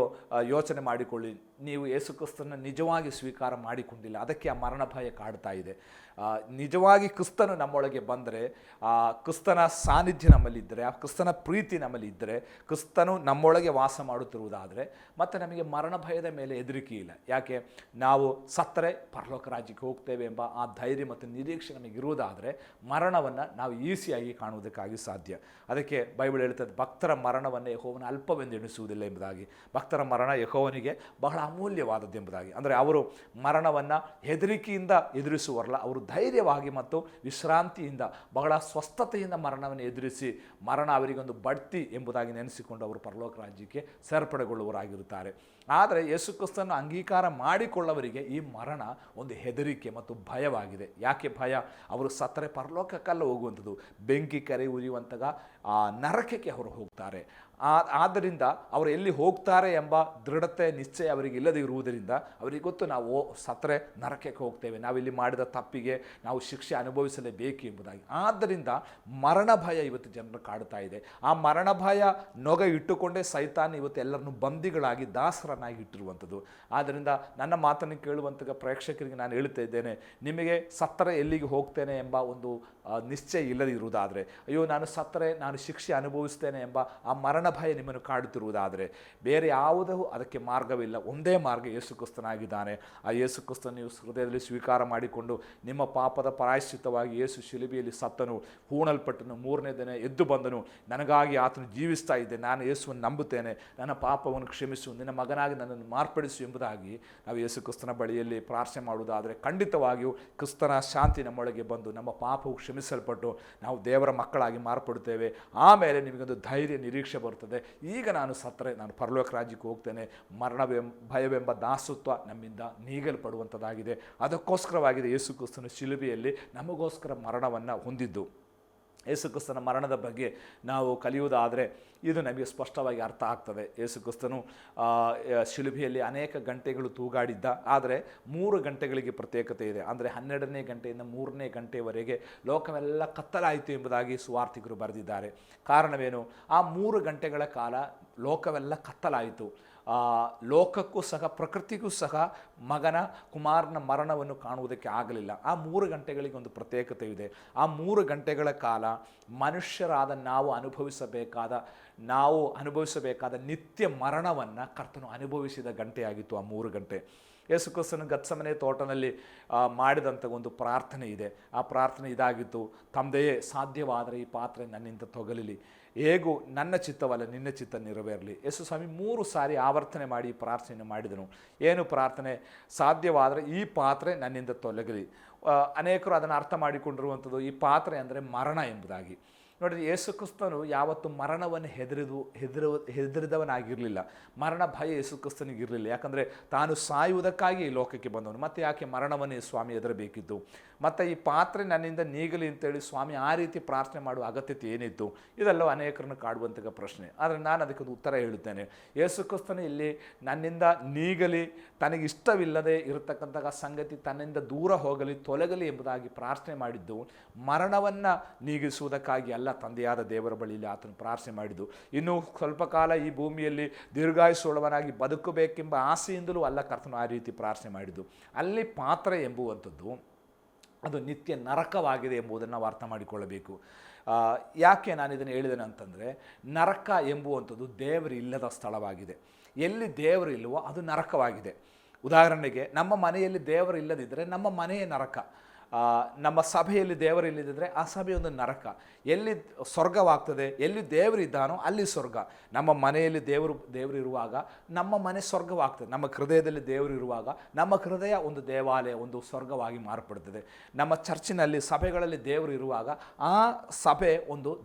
ಯೋಚನೆ ಮಾಡಿಕೊಳ್ಳಿ, ನೀವು ಯೇಸು ಕ್ರಿಸ್ತನ ನಿಜವಾಗಿ ಸ್ವೀಕಾರ ಮಾಡಿಕೊಂಡಿಲ್ಲ, ಅದಕ್ಕೆ ಆ ಮರಣ ಭಯ ಕಾಡ್ತಾ ಇದೆ. ನಿಜವಾಗಿ ಕ್ರಿಸ್ತನು ನಮ್ಮೊಳಗೆ ಬಂದರೆ, ಆ ಕ್ರಿಸ್ತನ ಸಾನ್ನಿಧ್ಯ ನಮ್ಮಲ್ಲಿದ್ದರೆ, ಆ ಕ್ರಿಸ್ತನ ಪ್ರೀತಿ ನಮ್ಮಲ್ಲಿದ್ದರೆ, ಕ್ರಿಸ್ತನು ನಮ್ಮೊಳಗೆ ವಾಸ ಮಾಡುತ್ತಿರುವುದಾದರೆ ಮತ್ತು ನಮಗೆ ಮರಣ ಭಯದ ಮೇಲೆ ಹೆದರಿಕೆ ಇಲ್ಲ. ಯಾಕೆ? ನಾವು ಸತ್ತರೆ ಪರಲೋಕ ರಾಜ್ಯಕ್ಕೆ ಹೋಗ್ತೇವೆ ಎಂಬ ಆ ಧೈರ್ಯ ಮತ್ತು ನಿರೀಕ್ಷೆ ನಮಗಿರುವುದಾದರೆ ಮರಣವನ್ನು ನಾವು ಈಸಿಯಾಗಿ ಕಾಣುವುದಕ್ಕಾಗಿ ಸಾಧ್ಯ. ಅದಕ್ಕೆ ಬೈಬಲ್ ಹೇಳ್ತದೆ, ಭಕ್ತರ ಮರಣವನ್ನು ಯೆಹೋವನ ಅಲ್ಪವೆಂದು ಎಣಿಸುವುದಿಲ್ಲ ಎಂಬುದಾಗಿ. ಭಕ್ತರ ಮರಣ ಯೆಹೋವನಿಗೆ ಬಹಳ ಅಮೂಲ್ಯವಾದದ್ದು ಎಂಬುದಾಗಿ. ಅಂದರೆ ಅವರು ಮರಣವನ್ನು ಹೆದರಿಕೆಯಿಂದ ಎದುರಿಸುವರಲ್ಲ, ಅವರು ಧೈರ್ಯವಾಗಿ ಮತ್ತು ವಿಶ್ರಾಂತಿಯಿಂದ ಬಹಳ ಸ್ವಸ್ಥತೆಯಿಂದ ಮರಣವನ್ನು ಎದುರಿಸಿ, ಮರಣ ಅವರಿಗೊಂದು ಬಡ್ತಿ ಎಂಬುದಾಗಿ ನೆನೆಸಿಕೊಂಡು ಅವರು ಪರಲೋಕ ರಾಜ್ಯಕ್ಕೆ ಸೇರ್ಪಡೆಗೊಳ್ಳುವರಾಗಿರುತ್ತಾರೆ. ಆದರೆ ಯೇಸು ಕ್ರಿಸ್ತನನ್ನು ಅಂಗೀಕಾರ ಮಾಡಿಕೊಳ್ಳುವವರಿಗೆ ಈ ಮರಣ ಒಂದು ಹೆದರಿಕೆ ಮತ್ತು ಭಯವಾಗಿದೆ. ಯಾಕೆ ಭಯ? ಅವರು ಸತ್ತರೆ ಪರಲೋಕಕ್ಕಲ್ಲ ಹೋಗುವಂಥದ್ದು, ಬೆಂಕಿ ಕರೆ ಉರಿಯುವಂತಹ ಆ ನರಕಕ್ಕೆ ಅವರು ಹೋಗ್ತಾರೆ. ಆದ್ದರಿಂದ ಅವರು ಎಲ್ಲಿ ಹೋಗ್ತಾರೆ ಎಂಬ ದೃಢತೆ ನಿಶ್ಚಯ ಅವರಿಗೆ ಇಲ್ಲದೆ ಇರುವುದರಿಂದ ಅವರಿಗೆ ಗೊತ್ತು, ನಾವು ಸತ್ತರೆ ನರಕಕ್ಕೆ ಹೋಗ್ತೇವೆ, ನಾವಿಲ್ಲಿ ಮಾಡಿದ ತಪ್ಪಿಗೆ ನಾವು ಶಿಕ್ಷೆ ಅನುಭವಿಸಲೇಬೇಕು ಎಂಬುದಾಗಿ. ಆದ್ದರಿಂದ ಮರಣ ಭಯ ಇವತ್ತು ಜನರು ಕಾಡ್ತಾ ಇದೆ. ಆ ಮರಣ ಭಯ ನೊಗ ಇಟ್ಟುಕೊಂಡೇ ಸೈತಾನ್ ಇವತ್ತು ಎಲ್ಲರನ್ನು ಬಂದಿಗಳಾಗಿ ದಾಸರನ್ನಾಗಿ ಇಟ್ಟಿರುವಂಥದ್ದು. ಆದ್ದರಿಂದ ನನ್ನ ಮಾತನ್ನು ಕೇಳುವಂಥ ಪ್ರೇಕ್ಷಕರಿಗೆ ನಾನು ಹೇಳ್ತಾ ಇದ್ದೇನೆ, ನಿಮಗೆ ಸತ್ತರೆ ಎಲ್ಲಿಗೆ ಹೋಗ್ತೇನೆ ಎಂಬ ಒಂದು ನಿಶ್ಚಯ ಇಲ್ಲದೆ ಇರುವುದಾದರೆ, ಅಯ್ಯೋ ನಾನು ಸತ್ತರೆ ನಾನು ಶಿಕ್ಷೆ ಅನುಭವಿಸ್ತೇನೆ ಎಂಬ ಆ ಮರಣ ಭಯ ನಿಮ್ಮನ್ನು ಕಾಡುತ್ತಿರುವುದಾದರೆ, ಬೇರೆ ಯಾವುದೂ ಅದಕ್ಕೆ ಮಾರ್ಗವಿಲ್ಲ. ಒಂದೇ ಮಾರ್ಗ ಯೇಸು ಕ್ರಿಸ್ತನಾಗಿದ್ದಾನೆ. ಆ ಯೇಸು ಕ್ರಿಸ್ತನ ನೀವು ಹೃದಯದಲ್ಲಿ ಸ್ವೀಕಾರ ಮಾಡಿಕೊಂಡು ನಿಮ್ಮ ಪಾಪದ ಪ್ರಾಯಶ್ಚಿತ್ತವಾಗಿ ಯೇಸು ಶಿಲುಬೆಯಲ್ಲಿ ಸತ್ತನು, ಹೂಣಲ್ಪಟ್ಟನು, 3ನೇ ದಿನ ಎದ್ದು ಬಂದನು, ನನಗಾಗಿ ಆತನು ಜೀವಿಸ್ತಾ ಇದ್ದೆ, ನಾನು ಯೇಸುವನ್ನು ನಂಬುತ್ತೇನೆ, ನನ್ನ ಪಾಪವನ್ನು ಕ್ಷಮಿಸು, ನಿನ್ನ ಮಗನಾಗಿ ನನ್ನನ್ನು ಮಾರ್ಪಡಿಸು ಎಂಬುದಾಗಿ ನಾವು ಯೇಸು ಕ್ರಿಸ್ತನ ಬಳಿಯಲ್ಲಿ ಪ್ರಾರ್ಥನೆ ಮಾಡುವುದಾದರೆ ಖಂಡಿತವಾಗಿಯೂ ಕ್ರಿಸ್ತನ ಶಾಂತಿ ನಮ್ಮೊಳಗೆ ಬಂದು ನಮ್ಮ ಪಾಪವು ಕ್ಷಮಿಸಲ್ಪಟ್ಟು ನಾವು ದೇವರ ಮಕ್ಕಳಾಗಿ ಮಾರ್ಪಡುತ್ತೇವೆ. ಆಮೇಲೆ ನಿಮಗೊಂದು ಧೈರ್ಯ ನಿರೀಕ್ಷೆ ಬರುತ್ತದೆ. ಈಗ ನಾನು ಸತ್ತರೆ ನಾನು ಪರಲೋಕ ರಾಜ್ಯಕ್ಕೆ ಹೋಗ್ತೇನೆ. ಭಯವೆಂಬ ದಾಸತ್ವ ನಮ್ಮಿಂದ ನೀಗಲ್ಪಡುವಂಥದ್ದಾಗಿದೆ. ಅದಕ್ಕೋಸ್ಕರವಾಗಿದೆ ಯೇಸು ಕ್ರಿಸ್ತನ ಶಿಲುಬೆಯಲ್ಲಿ ನಮಗೋಸ್ಕರ ಮರಣವನ್ನು ಹೊಂದಿದ್ದು. ಯೇಸು ಕ್ರಿಸ್ತನ ಮರಣದ ಬಗ್ಗೆ ನಾವು ಕಲಿಯುವುದಾದರೆ ಇದು ನಮಗೆ ಸ್ಪಷ್ಟವಾಗಿ ಅರ್ಥ ಆಗ್ತದೆ. ಯೇಸು ಕ್ರಿಸ್ತನು ಶಿಲುಬೆಯಲ್ಲಿ ಅನೇಕ ಗಂಟೆಗಳು ತೂಗಾಡಿದ್ದ, ಆದರೆ 3 ಗಂಟೆಗಳಿಗೆ ಪ್ರತ್ಯೇಕತೆ ಇದೆ. ಅಂದರೆ 12ನೇ ಗಂಟೆಯಿಂದ 3ನೇ ಗಂಟೆಯವರೆಗೆ ಲೋಕವೆಲ್ಲ ಕತ್ತಲಾಯಿತು ಎಂಬುದಾಗಿ ಸುವಾರ್ತಿಕರು ಬರೆದಿದ್ದಾರೆ. ಕಾರಣವೇನು? ಆ 3 ಗಂಟೆಗಳ ಕಾಲ ಲೋಕವೆಲ್ಲ ಕತ್ತಲಾಯಿತು. ಲೋಕಕ್ಕೂ ಸಹ ಪ್ರಕೃತಿಗೂ ಸಹ ಕುಮಾರನ ಮರಣವನ್ನು ಕಾಣುವುದಕ್ಕೆ ಆಗಲಿಲ್ಲ. ಆ 3 ಗಂಟೆಗಳಿಗೆ ಒಂದು ಪ್ರತ್ಯೇಕತೆ ಇದೆ. ಆ 3 ಗಂಟೆಗಳ ಕಾಲ ಮನುಷ್ಯರಾದ ನಾವು ಅನುಭವಿಸಬೇಕಾದ ನಿತ್ಯ ಮರಣವನ್ನು ಕರ್ತನು ಅನುಭವಿಸಿದ ಗಂಟೆಯಾಗಿತ್ತು ಆ 3 ಗಂಟೆ. ಯೇಸು ಕ್ರಿಸ್ತನು ಗತ್ಸಮನೆ ತೋಟದಲ್ಲಿ ಮಾಡಿದಂಥ ಒಂದು ಪ್ರಾರ್ಥನೆ ಇದೆ. ಆ ಪ್ರಾರ್ಥನೆ ಇದಾಗಿತ್ತು, ತಂದೆಯೇ ಸಾಧ್ಯವಾದರೆ ಈ ಪಾತ್ರೆ ನನ್ನಿಂದ ತೊಗಲಿಲಿ, ಹೇಗೂ ನನ್ನ ಚಿತ್ತವಲ್ಲ ನಿನ್ನ ಚಿತ್ತ ನೆರವೇರಲಿ. ಯೇಸು ಸ್ವಾಮಿ 3 ಸಾರಿ ಆವರ್ತನೆ ಮಾಡಿ ಪ್ರಾರ್ಥನೆಯನ್ನು ಮಾಡಿದನು. ಏನು ಪ್ರಾರ್ಥನೆ? ಸಾಧ್ಯವಾದರೆ ಈ ಪಾತ್ರೆ ನನ್ನಿಂದ ತೊಲಗಲಿ. ಅನೇಕರು ಅದನ್ನು ಅರ್ಥ ಮಾಡಿಕೊಂಡಿರುವಂಥದ್ದು ಈ ಪಾತ್ರೆ ಅಂದರೆ ಮರಣ ಎಂಬುದಾಗಿ. ನೋಡಿರಿ, ಯೇಸು ಕ್ರಿಸ್ತನು ಯಾವತ್ತು ಮರಣವನ್ನು ಹೆದರಿದವನಾಗಿರಲಿಲ್ಲ. ಮರಣ ಭಯ ಯೇಸು ಕ್ರಿಸ್ತನಿಗಿರಲಿಲ್ಲ. ಯಾಕಂದರೆ ತಾನು ಸಾಯುವುದಕ್ಕಾಗಿ ಈ ಲೋಕಕ್ಕೆ ಬಂದವನು. ಮತ್ತು ಯಾಕೆ ಮರಣವನ್ನೇ ಸ್ವಾಮಿ ಹೆದರಬೇಕಿತ್ತು? ಮತ್ತು ಈ ಪಾತ್ರೆ ನನ್ನಿಂದ ನೀಗಲಿ ಅಂತೇಳಿ ಸ್ವಾಮಿ ಆ ರೀತಿ ಪ್ರಾರ್ಥನೆ ಮಾಡುವ ಅಗತ್ಯತೆ ಏನಿತ್ತು? ಇದೆಲ್ಲ ಅನೇಕರನ್ನು ಕಾಡುವಂತಹ ಪ್ರಶ್ನೆ. ಆದರೆ ನಾನು ಅದಕ್ಕೊಂದು ಉತ್ತರ ಹೇಳುತ್ತೇನೆ. ಯೇಸು ಕ್ರಿಸ್ತನು ಇಲ್ಲಿ ನನ್ನಿಂದ ನೀಗಲಿ, ತನಗಿಷ್ಟವಿಲ್ಲದೆ ಇರತಕ್ಕಂತಹ ಸಂಗತಿ ತನ್ನಿಂದ ದೂರ ಹೋಗಲಿ, ತೊಲಗಲಿ ಎಂಬುದಾಗಿ ಪ್ರಾರ್ಥನೆ ಮಾಡಿದ್ದು ಮರಣವನ್ನು ನೀಗಿಸುವುದಕ್ಕಾಗಿ ಅಲ್ಲ. ತಂದೆಯಾದ ದೇವರ ಬಳಿಯಲ್ಲಿ ಆತನು ಪ್ರಾರ್ಥನೆ ಮಾಡಿದ್ದು ಇನ್ನೂ ಸ್ವಲ್ಪ ಕಾಲ ಈ ಭೂಮಿಯಲ್ಲಿ ದೀರ್ಘಾಯುಸ್ಸುಳ್ಳವನಾಗಿ ಬದುಕಬೇಕೆಂಬ ಆಸೆಯಿಂದಲೂ ಅಲ್ಲ ಕರ್ತನು ಆ ರೀತಿ ಪ್ರಾರ್ಥನೆ ಮಾಡಿದ್ದು. ಅಲ್ಲಿ ಪಾತ್ರೆ ಎಂಬುವಂಥದ್ದು ಅದು ನಿತ್ಯ ನರಕವಾಗಿದೆ ಎಂಬುದನ್ನು ನಾವು ಅರ್ಥ ಮಾಡಿಕೊಳ್ಳಬೇಕು. ಯಾಕೆ ನಾನು ಇದನ್ನು ಹೇಳಿದ್ದೇನೆ ಅಂತಂದರೆ, ನರಕ ಎಂಬುವಂಥದ್ದು ದೇವರಿಲ್ಲದ ಸ್ಥಳವಾಗಿದೆ. ಎಲ್ಲಿ ದೇವರು ಇಲ್ಲವೋ ಅದು ನರಕವಾಗಿದೆ. ಉದಾಹರಣೆಗೆ, ನಮ್ಮ ಮನೆಯಲ್ಲಿ ದೇವರು ಇಲ್ಲದಿದ್ದರೆ ನಮ್ಮ ಮನೆಯೇ ನರಕ. ನಮ್ಮ ಸಭೆಯಲ್ಲಿ ದೇವರಿಲ್ಲದಿದ್ದರೆ ಆ ಸಭೆಯೊಂದು ನರಕ. ಎಲ್ಲಿ ಸ್ವರ್ಗವಾಗ್ತದೆ, ಎಲ್ಲಿ ದೇವರಿದ್ದಾನೋ ಅಲ್ಲಿ ಸ್ವರ್ಗ. ನಮ್ಮ ಮನೆಯಲ್ಲಿ ದೇವರು ಇರುವಾಗ ನಮ್ಮ ಮನೆ ಸ್ವರ್ಗವಾಗ್ತದೆ. ನಮ್ಮ ಹೃದಯದಲ್ಲಿ ದೇವರು ಇರುವಾಗ ನಮ್ಮ ಹೃದಯ ಒಂದು ದೇವಾಲಯ, ಒಂದು ಸ್ವರ್ಗವಾಗಿ ಮಾರ್ಪಡ್ತದೆ. ನಮ್ಮ ಚರ್ಚಿನಲ್ಲಿ, ಸಭೆಗಳಲ್ಲಿ ದೇವರು ಇರುವಾಗ ಆ ಸಭೆ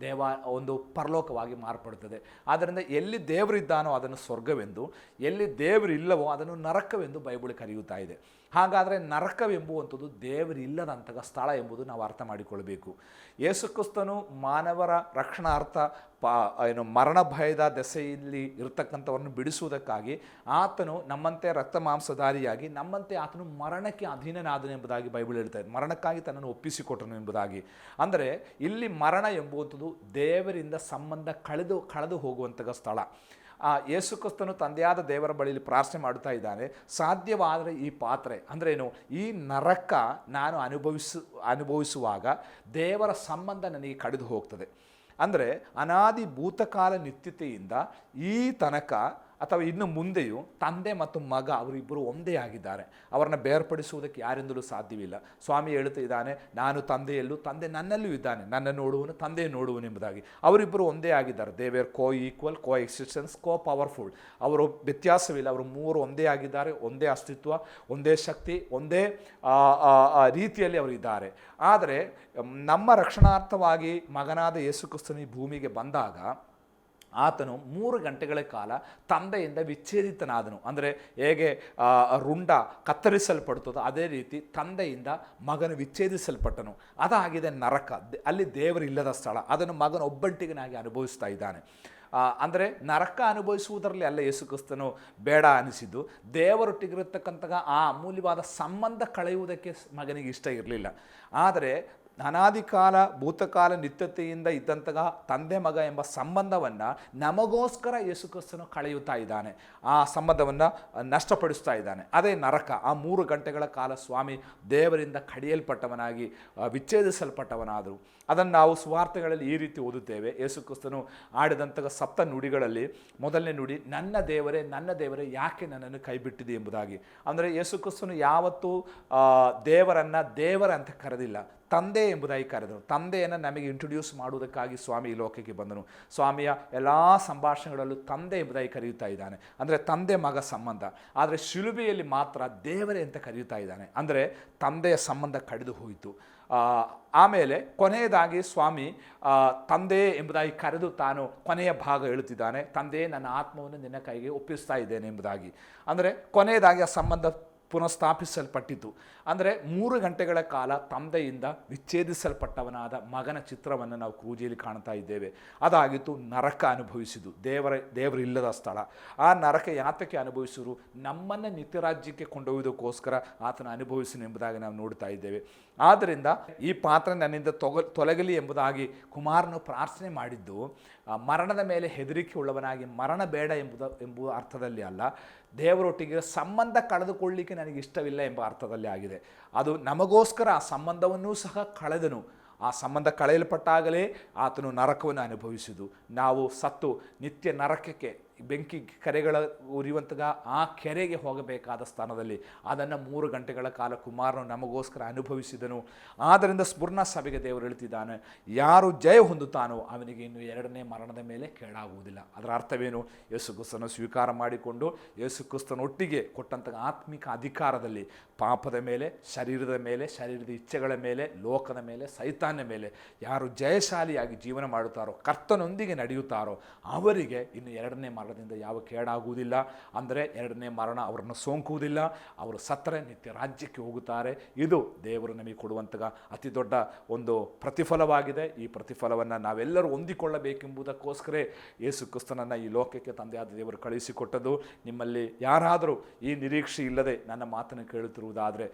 ಒಂದು ಪರಲೋಕವಾಗಿ ಮಾರ್ಪಡ್ತದೆ. ಆದ್ದರಿಂದ ಎಲ್ಲಿ ದೇವರಿದ್ದಾನೋ ಅದನ್ನು ಸ್ವರ್ಗವೆಂದು, ಎಲ್ಲಿ ದೇವರು ಇಲ್ಲವೋ ಅದನ್ನು ನರಕವೆಂದು ಬೈಬಲ್ ಕರೆಯುತ್ತಾ ಇದೆ. ಹಾಗಾದರೆ ನರಕವೆಂಬುವಂಥದ್ದು ದೇವರಿಲ್ಲದಂತಹ ಸ್ಥಳ ಎಂಬುದು ನಾವು ಅರ್ಥ ಮಾಡಿಕೊಳ್ಬೇಕು. ಯೇಸು ಕ್ರಿಸ್ತನು ಮಾನವರ ರಕ್ಷಣಾರ್ಥ ಮರಣ ಭಯದ ದೆಸೆಯಲ್ಲಿ ಇರತಕ್ಕಂಥವನ್ನು ಬಿಡಿಸುವುದಕ್ಕಾಗಿ ಆತನು ನಮ್ಮಂತೆ ರಕ್ತ ಮಾಂಸಧಾರಿಯಾಗಿ ನಮ್ಮಂತೆ ಆತನು ಮರಣಕ್ಕೆ ಅಧೀನನಾದನು ಎಂಬುದಾಗಿ ಬೈಬಲ್ ಹೇಳ್ತಾ ಇದೆ. ಮರಣಕ್ಕಾಗಿ ತನ್ನನ್ನು ಒಪ್ಪಿಸಿಕೊಟ್ಟನು ಎಂಬುದಾಗಿ. ಅಂದರೆ ಇಲ್ಲಿ ಮರಣ ಎಂಬುವಂಥದ್ದು ದೇವರಿಂದ ಸಂಬಂಧ ಕಳೆದು ಹೋಗುವಂತಹ ಸ್ಥಳ. ಯೇಸು ಕ್ರಿಸ್ತನು ತಂದೆಯಾದ ದೇವರ ಬಳಿಯಲ್ಲಿ ಪ್ರಾರ್ಥನೆ ಮಾಡುತ್ತಾ ಇದ್ದಾನೆ, ಸಾಧ್ಯವಾದರೆ ಈ ಪಾತ್ರೆ ಅಂದರೆ ಏನು, ಈ ನರಕ ನಾನು ಅನುಭವಿಸುವಾಗ ದೇವರ ಸಂಬಂಧ ನನಗೆ ಕಡಿದು ಹೋಗ್ತದೆ. ಅಂದರೆ ಅನಾದಿ ಭೂತಕಾಲ ನಿತ್ಯತೆಯಿಂದ ಈ ತನಕ ಅಥವಾ ಇನ್ನು ಮುಂದೆಯೂ ತಂದೆ ಮತ್ತು ಮಗ ಅವರಿಬ್ಬರು ಒಂದೇ ಆಗಿದ್ದಾರೆ. ಅವರನ್ನು ಬೇರ್ಪಡಿಸುವುದಕ್ಕೆ ಯಾರಿಂದಲೂ ಸಾಧ್ಯವಿಲ್ಲ. ಸ್ವಾಮಿ ಹೇಳುತ್ತಾ ಇದ್ದಾನೆ, ನಾನು ತಂದೆಯಲ್ಲೂ ತಂದೆ ನನ್ನಲ್ಲೂ ಇದ್ದಾನೆ, ನನ್ನ ನೋಡುವನು ತಂದೆ ನೋಡುವನು ಎಂಬುದಾಗಿ. ಅವರಿಬ್ಬರು ಒಂದೇ ಆಗಿದ್ದಾರೆ. They were coequal, coexistence, co powerful. ಅವರು ವ್ಯತ್ಯಾಸವಿಲ್ಲ. ಅವರು ಮೂರು ಒಂದೇ ಆಗಿದ್ದಾರೆ. ಒಂದೇ ಅಸ್ತಿತ್ವ, ಒಂದೇ ಶಕ್ತಿ, ಒಂದೇ ರೀತಿಯಲ್ಲಿ ಅವರು ಇದ್ದಾರೆ. ಆದರೆ ನಮ್ಮ ರಕ್ಷಣಾರ್ಥವಾಗಿ ಮಗನಾದ ಯೇಸು ಕ್ರಿಸ್ತನು ಈ ಭೂಮಿಗೆ ಬಂದಾಗ ಆತನು 3 ಗಂಟೆಗಳ ಕಾಲ ತಂದೆಯಿಂದ ವಿಚ್ಛೇದಿತನಾದನು. ಅಂದರೆ ಹೇಗೆ ರುಂಡ ಕತ್ತರಿಸಲ್ಪಡ್ತದೋ ಅದೇ ರೀತಿ ತಂದೆಯಿಂದ ಮಗನು ವಿಚ್ಛೇದಿಸಲ್ಪಟ್ಟನು. ಅದಾಗಿದೆ ನರಕ. ಅಲ್ಲಿ ದೇವರಿಲ್ಲದ ಸ್ಥಳ. ಅದನ್ನು ಮಗನ ಒಬ್ಬಂಟಿಗನಾಗಿ ಅನುಭವಿಸ್ತಾ ಇದ್ದಾನೆ. ಅಂದರೆ ನರಕ ಅನುಭವಿಸುವುದರಲ್ಲಿ ಅಲ್ಲ ಯೇಸು ಕ್ರಿಸ್ತನು ಬೇಡ ಅನಿಸಿದ್ದು, ದೇವರೊಟ್ಟಿಗಿರತಕ್ಕಂತಹ ಆ ಅಮೂಲ್ಯವಾದ ಸಂಬಂಧ ಕಳೆಯುವುದಕ್ಕೆ ಮಗನಿಗೆ ಇಷ್ಟ ಇರಲಿಲ್ಲ. ಆದರೆ ಅನಾದಿಕಾಲ ಭೂತಕಾಲ ನಿತ್ಯತೆಯಿಂದ ಇದ್ದಂತಹ ತಂದೆ ಮಗ ಎಂಬ ಸಂಬಂಧವನ್ನು ನಮಗೋಸ್ಕರ ಯೇಸು ಕ್ರಿಸ್ತನು ಕಳೆಯುತ್ತಾ ಇದ್ದಾನೆ. ಆ ಸಂಬಂಧವನ್ನು ನಷ್ಟಪಡಿಸ್ತಾ ಇದ್ದಾನೆ. ಅದೇ ನರಕ. ಆ 3 ಗಂಟೆಗಳ ಕಾಲ ಸ್ವಾಮಿ ದೇವರಿಂದ ಕಡಿಯಲ್ಪಟ್ಟವನಾಗಿ ವಿಚ್ಛೇದಿಸಲ್ಪಟ್ಟವನಾದರು. ಅದನ್ನು ನಾವು ಸುವಾರ್ತೆಗಳಲ್ಲಿ ಈ ರೀತಿ ಓದುತ್ತೇವೆ. ಯೇಸು ಕ್ರಿಸ್ತನು ಆಡಿದಂತಹ 7 ನುಡಿಗಳಲ್ಲಿ ಮೊದಲನೇ ನುಡಿ, ನನ್ನ ದೇವರೇ ಯಾಕೆ ನನ್ನನ್ನು ಕೈಬಿಟ್ಟಿದೆ ಎಂಬುದಾಗಿ. ಅಂದರೆ ಯೇಸು ಕ್ರಿಸ್ತನು ಯಾವತ್ತೂ ದೇವರನ್ನು ದೇವರ ಅಂತ ಕರೆದಿಲ್ಲ, ತಂದೆ ಎಂಬುದಾಗಿ ಕರೆದನು. ತಂದೆಯನ್ನು ನಮಗೆ ಇಂಟ್ರೊಡ್ಯೂಸ್ ಮಾಡುವುದಕ್ಕಾಗಿ ಸ್ವಾಮಿ ಈ ಲೋಕಕ್ಕೆ ಬಂದನು. ಸ್ವಾಮಿಯ ಎಲ್ಲ ಸಂಭಾಷಣೆಗಳಲ್ಲೂ ತಂದೆ ಎಂಬುದಾಗಿ ಕರೆಯುತ್ತಾ ಇದ್ದಾನೆ. ಅಂದರೆ ತಂದೆ ಮಗ ಸಂಬಂಧ. ಆದರೆ ಶಿಲುಬೆಯಲ್ಲಿ ಮಾತ್ರ ದೇವರೇ ಅಂತ ಕರೆಯುತ್ತಾ ಇದ್ದಾನೆ. ಅಂದರೆ ತಂದೆಯ ಸಂಬಂಧ ಕಡಿದು ಹೋಯಿತು. ಆಮೇಲೆ ಕೊನೆಯದಾಗಿ ಸ್ವಾಮಿ ತಂದೆ ಎಂಬುದಾಗಿ ಕರೆದು ತಾನು ಕೊನೆಯ ಭಾಗ ಹೇಳುತ್ತಿದ್ದಾನೆ, ತಂದೆ ನನ್ನ ಆತ್ಮವನ್ನು ನಿನ್ನ ಕೈಗೆ ಒಪ್ಪಿಸ್ತಾ ಇದ್ದೇನೆ ಎಂಬುದಾಗಿ. ಅಂದರೆ ಕೊನೆಯದಾಗಿ ಆ ಸಂಬಂಧ ಪುನಃಸ್ಥಾಪಿಸಲ್ಪಟ್ಟಿತು. ಅಂದರೆ 3 ಗಂಟೆಗಳ ಕಾಲ ತಂದೆಯಿಂದ ವಿಚ್ಛೇದಿಸಲ್ಪಟ್ಟವನಾದ ಮಗನ ಚಿತ್ರವನ್ನು ನಾವು ಕ್ರೂಜಿಯಲ್ಲಿ ಕಾಣ್ತಾ ಇದ್ದೇವೆ. ಅದಾಗಿತ್ತು ನರಕ ಅನುಭವಿಸಿದ್ದು, ದೇವರಿಲ್ಲದ ಸ್ಥಳ. ಆ ನರಕ ಯಾತಕ್ಕೆ ಅನುಭವಿಸಿರು? ನಮ್ಮನ್ನು ನಿತ್ಯರಾಜ್ಯಕ್ಕೆ ಕೊಂಡೊಯ್ಯುವುದಕ್ಕೋಸ್ಕರ ಆತನ ಅನುಭವಿಸನು ಎಂಬುದಾಗಿ ನಾವು ನೋಡ್ತಾ ಇದ್ದೇವೆ. ಆದ್ದರಿಂದ ಈ ಪಾತ್ರೆ ನನ್ನಿಂದ ತೊಲಗಲಿ ಎಂಬುದಾಗಿ ಕುಮಾರನು ಪ್ರಾರ್ಥನೆ ಮಾಡಿದ್ದು ಮರಣದ ಮೇಲೆ ಹೆದರಿಕೆ ಉಳ್ಳವನಾಗಿ ಮರಣ ಬೇಡ ಎಂಬುವ ಅರ್ಥದಲ್ಲಿ ಅಲ್ಲ, ದೇವರೊಟ್ಟಿಗೆ ಸಂಬಂಧ ಕಳೆದುಕೊಳ್ಳಲಿಕ್ಕೆ ನನಗೆ ಇಷ್ಟವಿಲ್ಲ ಎಂಬ ಅರ್ಥದಲ್ಲಿ ಆಗಿದೆ. ಅದು ನಮಗೋಸ್ಕರ ಆ ಸಂಬಂಧವನ್ನೂ ಸಹ ಕಳೆದನು. ಆ ಸಂಬಂಧ ಕಳೆಯಲ್ಪಟ್ಟಾಗಲೇ ಆತನು ನರಕವನ್ನು ಅನುಭವಿಸಿದ್ದು. ನಾವು ಸತ್ತು ನಿತ್ಯ ನರಕಕ್ಕೆ ಬೆಂಕಿ ಕೆರೆಗಳ ಉರಿಯುವಂತಹ ಆ ಕೆರೆಗೆ ಹೋಗಬೇಕಾದ ಸ್ಥಾನದಲ್ಲಿ ಅದನ್ನು 3 ಗಂಟೆಗಳ ಕಾಲ ಕುಮಾರನು ನಮಗೋಸ್ಕರ ಅನುಭವಿಸಿದನು. ಆದ್ದರಿಂದ ಸ್ಮರಣ ಸಭೆಗೆ ದೇವರು ಹೇಳ್ತಿದ್ದಾನೆ, ಯಾರು ಜಯ ಹೊಂದುತ್ತಾನೋ ಅವನಿಗೆ ಇನ್ನು 2ನೇ ಮರಣದ ಮೇಲೆ ಕೇಳಾಗುವುದಿಲ್ಲ. ಅದರ ಅರ್ಥವೇನು? ಯೇಸು ಕ್ರಿಸ್ತನ ಸ್ವೀಕಾರ ಮಾಡಿಕೊಂಡು ಯೇಸು ಕ್ರಿಸ್ತನೊಟ್ಟಿಗೆ ಕೊಟ್ಟಂತಹ ಆತ್ಮಿಕ ಅಧಿಕಾರದಲ್ಲಿ ಪಾಪದ ಮೇಲೆ, ಶರೀರದ ಮೇಲೆ, ಶರೀರದ ಇಚ್ಛೆಗಳ ಮೇಲೆ, ಲೋಕದ ಮೇಲೆ, ಸೈತಾನ್ಯ ಮೇಲೆ ಯಾರು ಜಯಶಾಲಿಯಾಗಿ ಜೀವನ ಮಾಡುತ್ತಾರೋ, ಕರ್ತನೊಂದಿಗೆ ನಡೆಯುತ್ತಾರೋ ಅವರಿಗೆ ಇನ್ನು 2ನೇ ಮರಣದಿಂದ ಯಾವ ಕೇಡಾಗುವುದಿಲ್ಲ. ಅಂದರೆ 2ನೇ ಮರಣ ಅವರನ್ನು ಸೋಂಕುವುದಿಲ್ಲ. ಅವರು ಸತ್ತರೆ ನಿತ್ಯ ರಾಜ್ಯಕ್ಕೆ ಹೋಗುತ್ತಾರೆ. ಇದು ದೇವರು ನಮಗೆ ಕೊಡುವಂತಹ ಅತಿ ದೊಡ್ಡ ಒಂದು ಪ್ರತಿಫಲವಾಗಿದೆ. ಈ ಪ್ರತಿಫಲವನ್ನು ನಾವೆಲ್ಲರೂ ಹೊಂದಿಕೊಳ್ಳಬೇಕೆಂಬುದಕ್ಕೋಸ್ಕರ ಯೇಸು ಕ್ರಿಸ್ತನನ್ನು ಈ ಲೋಕಕ್ಕೆ ತಂದೆಯಾದ ದೇವರು ಕಳುಹಿಸಿಕೊಟ್ಟದ್ದು. ನಿಮ್ಮಲ್ಲಿ ಯಾರಾದರೂ ಈ ನಿರೀಕ್ಷೆ ಇಲ್ಲದೆ ನನ್ನ ಮಾತನ್ನು ಕೇಳುತ್ತಿರುವುದಾದರೆ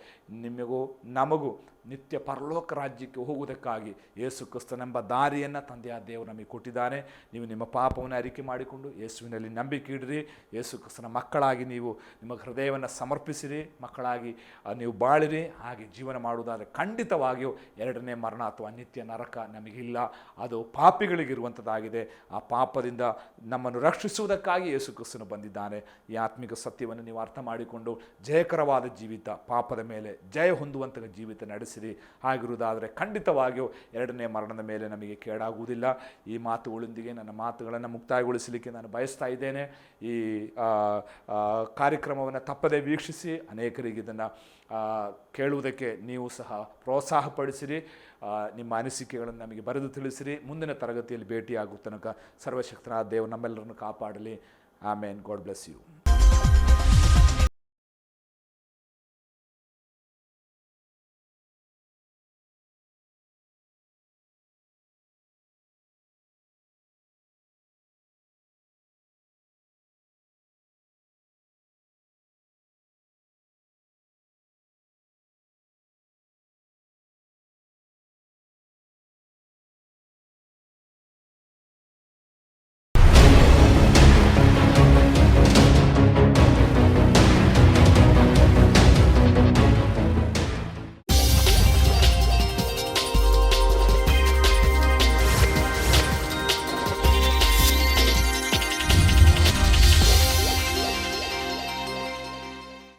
ನಿಮಗೂ ನಮಗೂ ನಿತ್ಯ ಪರಲೋಕ ರಾಜ್ಯಕ್ಕೆ ಹೋಗುವುದಕ್ಕಾಗಿ ಯೇಸು ಕ್ರಿಸ್ತನೆಂಬ ದಾರಿಯನ್ನು ತಂದೆಯಾದ ದೇವರು ನಮಗೆ ಕೊಟ್ಟಿದ್ದಾನೆ. ನೀವು ನಿಮ್ಮ ಪಾಪವನ್ನು ಅರಿಕೆ ಮಾಡಿಕೊಂಡು ಯೇಸುವಿನಲ್ಲಿ ನಂಬಿಕೆ ಇಡಿರಿ. ಯೇಸು ಕ್ರಿಸ್ತನ ಮಕ್ಕಳಾಗಿ ನೀವು ನಿಮ್ಮ ಹೃದಯವನ್ನು ಸಮರ್ಪಿಸಿರಿ, ಮಕ್ಕಳಾಗಿ ನೀವು ಬಾಳಿರಿ. ಹಾಗೆ ಜೀವನ ಮಾಡುವುದಾದರೆ ಖಂಡಿತವಾಗಿಯೂ 2ನೇ ಮರಣ ಅಥವಾ ನಿತ್ಯ ನರಕ ನಮಗಿಲ್ಲ. ಅದು ಪಾಪಿಗಳಿಗಿರುವಂಥದ್ದಾಗಿದೆ. ಆ ಪಾಪದಿಂದ ನಮ್ಮನ್ನು ರಕ್ಷಿಸುವುದಕ್ಕಾಗಿ ಯೇಸು ಕ್ರಿಸ್ತನು ಬಂದಿದ್ದಾನೆ. ಈ ಆತ್ಮಿಕ ಸತ್ಯವನ್ನು ನೀವು ಅರ್ಥ ಮಾಡಿಕೊಂಡು ಜಯಕರವಾದ ಜೀವಿತ, ಪಾಪದ ಮೇಲೆ ಜಯ ಹೊಂದುವಂತಹ ಜೀವಿತ ನಡೆಸಿರಿ. ಹಾಗಿರುವುದಾದರೆ ಖಂಡಿತವಾಗಿಯೂ 2ನೇ ಮರಣದ ಮೇಲೆ ನಮಗೆ ಕೇಡಾಗುವುದಿಲ್ಲ. ಈ ಮಾತುಗಳೊಂದಿಗೆ ನನ್ನ ಮಾತುಗಳನ್ನು ಮುಕ್ತಾಯಗೊಳಿಸಲಿಕ್ಕೆ ನಾನು ಬಯಸ್ತಾ ಇದ್ದೇನೆ. ಈ ಕಾರ್ಯಕ್ರಮವನ್ನು ತಪ್ಪದೇ ವೀಕ್ಷಿಸಿ ಅನೇಕರಿಗೆ ಇದನ್ನು ಕೇಳುವುದಕ್ಕೆ ನೀವು ಸಹ ಪ್ರೋತ್ಸಾಹಪಡಿಸಿರಿ. ನಿಮ್ಮ ಅನಿಸಿಕೆಗಳನ್ನು ನಮಗೆ ಬರೆದು ತಿಳಿಸಿರಿ. ಮುಂದಿನ ತರಗತಿಯಲ್ಲಿ ಭೇಟಿಯಾಗುವ ತನಕ ಸರ್ವಶಕ್ತನಾದ ದೇವರು ನಮ್ಮೆಲ್ಲರನ್ನು ಕಾಪಾಡಲಿ. ಆಮೇನ್. God bless you.